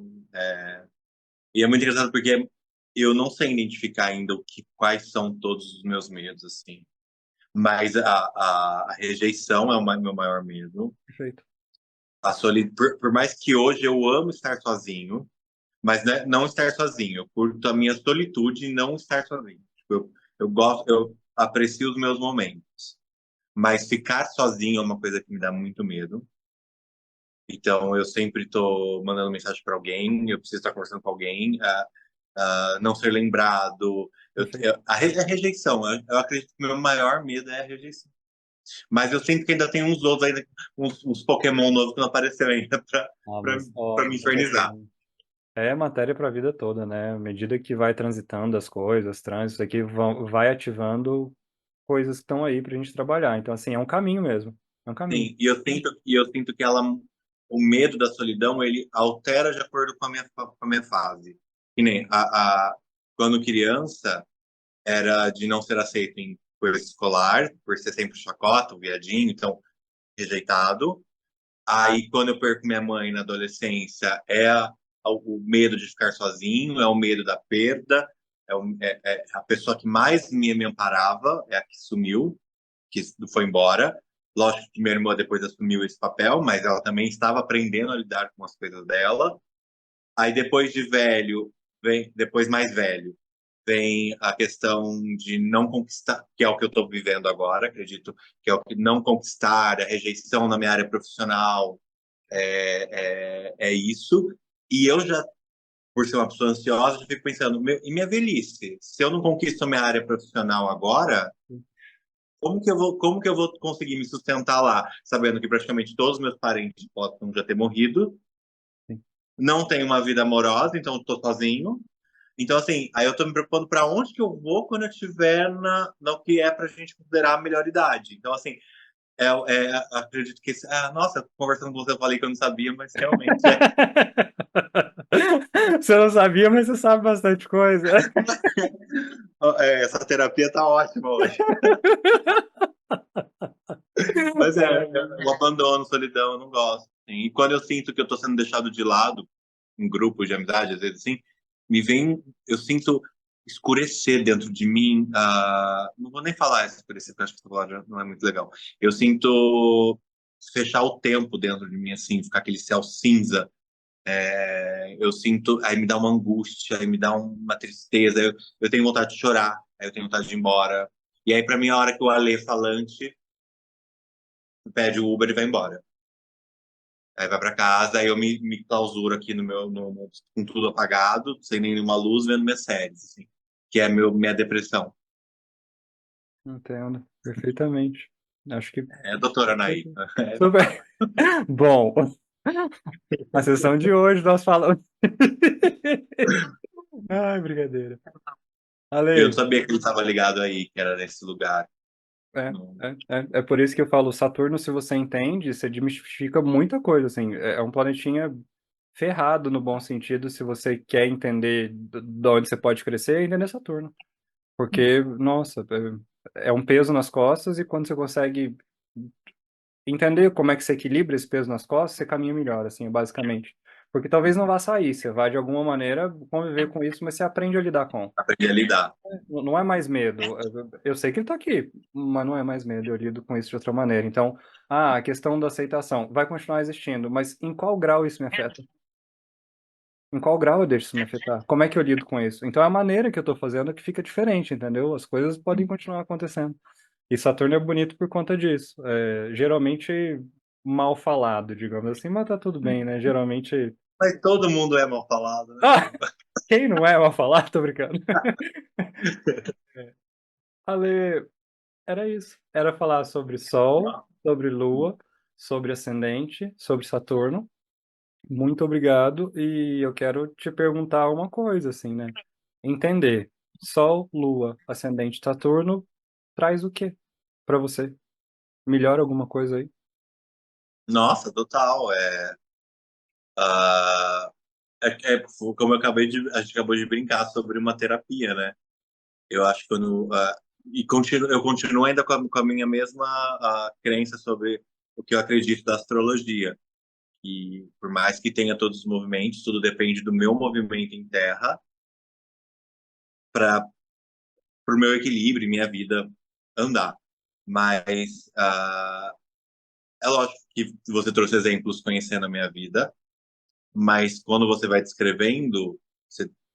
E é muito engraçado porque eu não sei identificar ainda quais são todos os meus medos, assim. Mas a rejeição é meu maior medo. Perfeito. Por mais que hoje eu amo estar sozinho, mas né, não estar sozinho. Eu curto a minha solitude e não estar sozinho. Tipo, eu gosto, eu aprecio os meus momentos. Mas ficar sozinho é uma coisa que me dá muito medo. Então, eu sempre estou mandando mensagem para alguém, eu preciso estar conversando com alguém, não ser lembrado. Perfeito. A rejeição, eu acredito que o meu maior medo é a rejeição. Mas eu sinto que ainda tem uns outros, ainda, uns Pokémon novos que não apareceram ainda Ah, para mas, ó, me com certeza. infernizar. É matéria para a vida toda, né? À medida que vai transitando as coisas, trânsito aqui vai ativando coisas que estão aí para a gente trabalhar. Então, assim, é um caminho mesmo. É um caminho. Sim, e eu sinto que o medo da solidão, ele altera de acordo com a minha fase. Que nem quando criança, era de não ser aceito em coisa escolar, por ser sempre chacota, o viadinho, então rejeitado. Aí, quando eu perco minha mãe na adolescência, o medo de ficar sozinho, é o medo da perda, é a pessoa que mais me amparava, é a que sumiu, que foi embora. Lógico que minha irmã depois assumiu esse papel, mas ela também estava aprendendo a lidar com as coisas dela. Aí depois de velho, depois mais velho, vem a questão de não conquistar, que é o que eu estou vivendo agora, acredito que é o que não conquistar, a rejeição na minha área profissional, é isso. E eu já, por ser uma pessoa ansiosa, já fico pensando, e minha velhice? Se eu não conquisto a minha área profissional agora, como que eu vou conseguir me sustentar lá, sabendo que praticamente todos os meus parentes possam já ter morrido, Sim. não tenho uma vida amorosa, então estou sozinho. Então, assim, aí eu tô me preocupando para onde que eu vou quando eu estiver no que é pra gente considerar a melhor idade. Então, assim, acredito que... nossa, conversando com você, eu falei que eu não sabia, mas realmente Você não sabia, mas você sabe bastante coisa. essa terapia tá ótima hoje. Mas o abandono, solidão, eu não gosto. Assim. E quando eu sinto que eu tô sendo deixado de lado, em grupos de amizade, às vezes assim, me vem, eu sinto escurecer dentro de mim. Não vou nem falar escurecer, porque acho que essa palavra não é muito legal. Eu sinto fechar o tempo dentro de mim, assim, ficar aquele céu cinza. Eu sinto, aí me dá uma angústia, aí me dá uma tristeza, eu tenho vontade de chorar, aí eu tenho vontade de ir embora. E aí, pra mim, a hora que o Alê falante pede o Uber e vai embora. Aí vai pra casa, aí eu me clausuro aqui no meu, com tudo apagado, sem nenhuma luz, vendo minhas séries, assim, que é minha depressão. Entendo, perfeitamente. Acho que É, doutora Anaí. super. Bom, a sessão de hoje nós falamos. Ai, brincadeira. Eu não Ale, sabia que ele estava ligado aí, que era nesse lugar. é, Não- é por isso que eu falo, Saturno, se você entende, você desmistifica muita coisa, assim, é um planetinha ferrado no bom sentido, se você quer entender de onde você pode crescer, ainda é Saturno. Porque, nossa, é um peso nas costas e quando você consegue entender como é que você equilibra esse peso nas costas, você caminha melhor, assim, basicamente. Porque talvez não vá sair, você vai de alguma maneira conviver com isso, mas você aprende a lidar com. Aprendi a lidar. Não é mais medo. Eu sei que ele tá aqui, mas não é mais medo, eu lido com isso de outra maneira. Então, a questão da aceitação vai continuar existindo, mas em qual grau isso me afeta? Em qual grau eu deixo isso me afetar? Como é que eu lido com isso? Então, é a maneira que eu tô fazendo que fica diferente, entendeu? As coisas podem continuar acontecendo. E Saturno é bonito por conta disso. Geralmente mal falado, digamos assim, mas tá tudo bem, né? Geralmente. Mas todo mundo é mal falado, né? Ah! Quem não é mal falado? Tô brincando. Ale, era isso. Era falar sobre Sol, sobre Lua, sobre Ascendente, sobre Saturno. Muito obrigado. E eu quero te perguntar uma coisa, assim, né? Entender. Sol, Lua, Ascendente, Saturno, traz o quê pra você? Melhora alguma coisa aí? Nossa, total. Ah, como a gente acabou de brincar sobre uma terapia, né? Eu acho que eu continuo ainda com a minha mesma crença sobre o que eu acredito da astrologia. E por mais que tenha todos os movimentos, tudo depende do meu movimento em terra para o meu equilíbrio e minha vida andar. Mas é lógico que você trouxe exemplos conhecendo a minha vida, mas quando você vai descrevendo,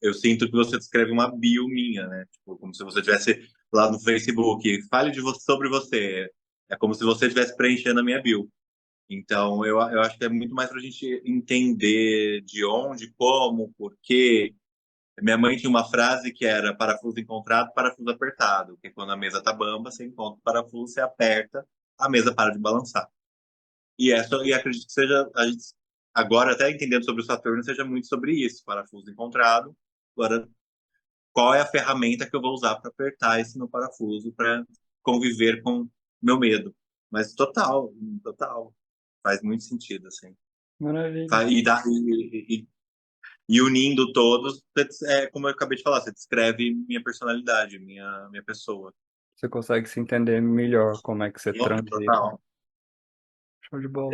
eu sinto que você descreve uma bio minha, né? Tipo, como se você tivesse lá no Facebook, fale sobre você. É como se você estivesse preenchendo a minha bio. Então, eu acho que é muito mais para a gente entender de onde, como, por quê. Minha mãe tinha uma frase que era parafuso encontrado, parafuso apertado. Que quando a mesa tá bamba, você encontra o parafuso, você aperta, a mesa para de balançar. E acredito que seja, a gente, agora até entendendo sobre o Saturno, seja muito sobre isso, parafuso encontrado. Agora, qual é a ferramenta que eu vou usar para apertar esse meu parafuso para conviver com meu medo? Mas total, total, faz muito sentido, assim. Maravilha. E unindo todos, como eu acabei de falar, você descreve minha personalidade, minha pessoa. Você consegue se entender melhor como é que você transita. Total. Show de bola.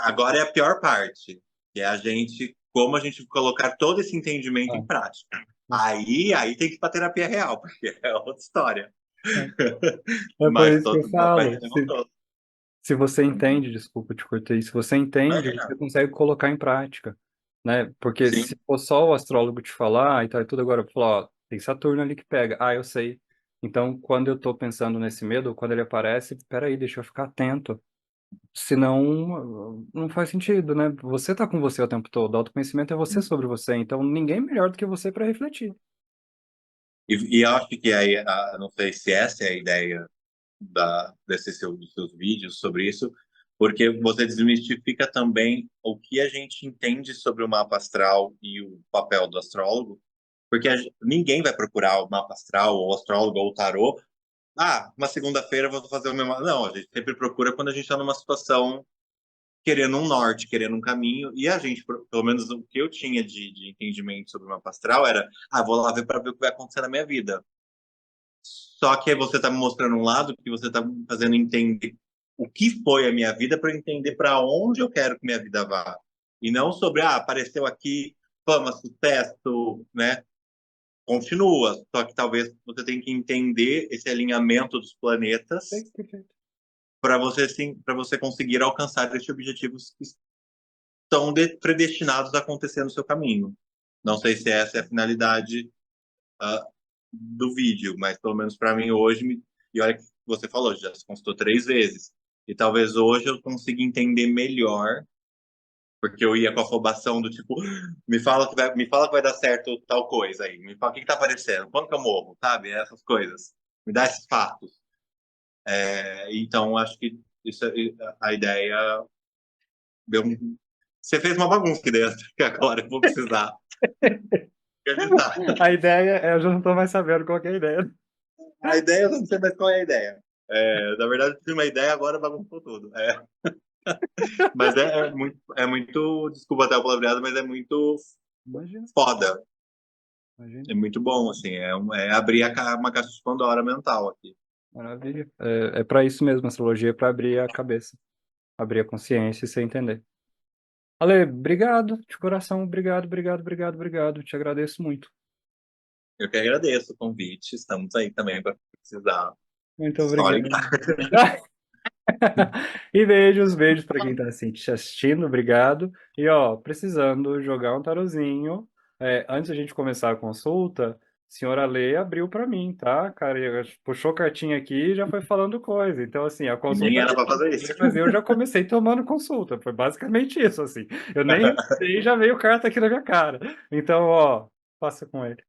Agora é a pior parte, que é como a gente colocar todo esse entendimento Ah, em prática. Aí tem que ir para terapia real, porque é outra história. é por Mas isso que eu vai falo. ter um todo. Se você entende, desculpa te cortei, se você entende, você consegue colocar em prática, né? Porque Sim. se for só o astrólogo te falar, e tá tudo agora, falar, ó, tem Saturno ali que pega. Ah, eu sei. Então, quando eu tô pensando nesse medo, quando ele aparece, peraí, deixa eu ficar atento. Senão, não faz sentido, né? Você tá com você o tempo todo. O autoconhecimento é você sobre você. Então, ninguém é melhor do que você para refletir. E eu acho que aí, não sei se essa é a ideia dos seus vídeos sobre isso, porque você desmistifica também o que a gente entende sobre o mapa astral e o papel do astrólogo, porque ninguém vai procurar o mapa astral, ou o astrólogo, ou o tarô. Uma segunda-feira eu vou fazer o mesmo. Não, a gente sempre procura quando a gente está numa situação querendo um norte, querendo um caminho, e a gente, pelo menos o que eu tinha de entendimento sobre o mapa astral era, vou lá ver para ver o que vai acontecer na minha vida. Só que aí você está me mostrando um lado que você está me fazendo entender o que foi a minha vida para eu entender para onde eu quero que minha vida vá. E não sobre, apareceu aqui, fama, sucesso, né? Continua, só que talvez você tenha que entender esse alinhamento dos planetas Perfeito. para você sim, para você conseguir alcançar esses objetivos que estão predestinados a acontecer no seu caminho. Não sei se essa é a finalidade do vídeo, mas pelo menos para mim hoje, e olha que você falou, já se consultou 3 vezes, e talvez hoje eu consiga entender melhor, porque eu ia com a afobação do tipo, me fala que vai dar certo tal coisa aí, me fala o que tá aparecendo, quando que eu morro, sabe? Essas coisas, me dá esses fatos. Então acho que isso, a ideia deu um... Você fez uma bagunça aqui dentro, que agora eu vou precisar organizar. A ideia, eu já não tô mais sabendo qual que é a ideia. A ideia, eu não sei mais qual é a ideia. Na verdade, eu tive uma ideia, agora bagunçou tudo. Mas é muito, desculpa até o palavreado, mas é muito Imagina, foda. imagina. É muito bom, assim. É abrir uma caixa de Pandora mental aqui. Maravilha. É para isso mesmo, a astrologia é para abrir a cabeça, abrir a consciência e você entender. Ale, obrigado, de coração, obrigado, obrigado, obrigado, obrigado. Te agradeço muito. Eu que agradeço o convite. Estamos aí também para precisar. Muito Só obrigado. ligar. E beijos, beijos para quem tá assistindo, obrigado. E ó, precisando jogar um tarozinho, antes da gente começar a consulta, senhora Lê abriu para mim, tá? Cara, puxou cartinha aqui e já foi falando coisa. Então, assim, a E nem consulta era para fazer isso. mas eu já comecei tomando consulta. Foi basicamente isso, assim. Eu nem respirei, já veio carta aqui na minha cara. Então, ó, passa com ele.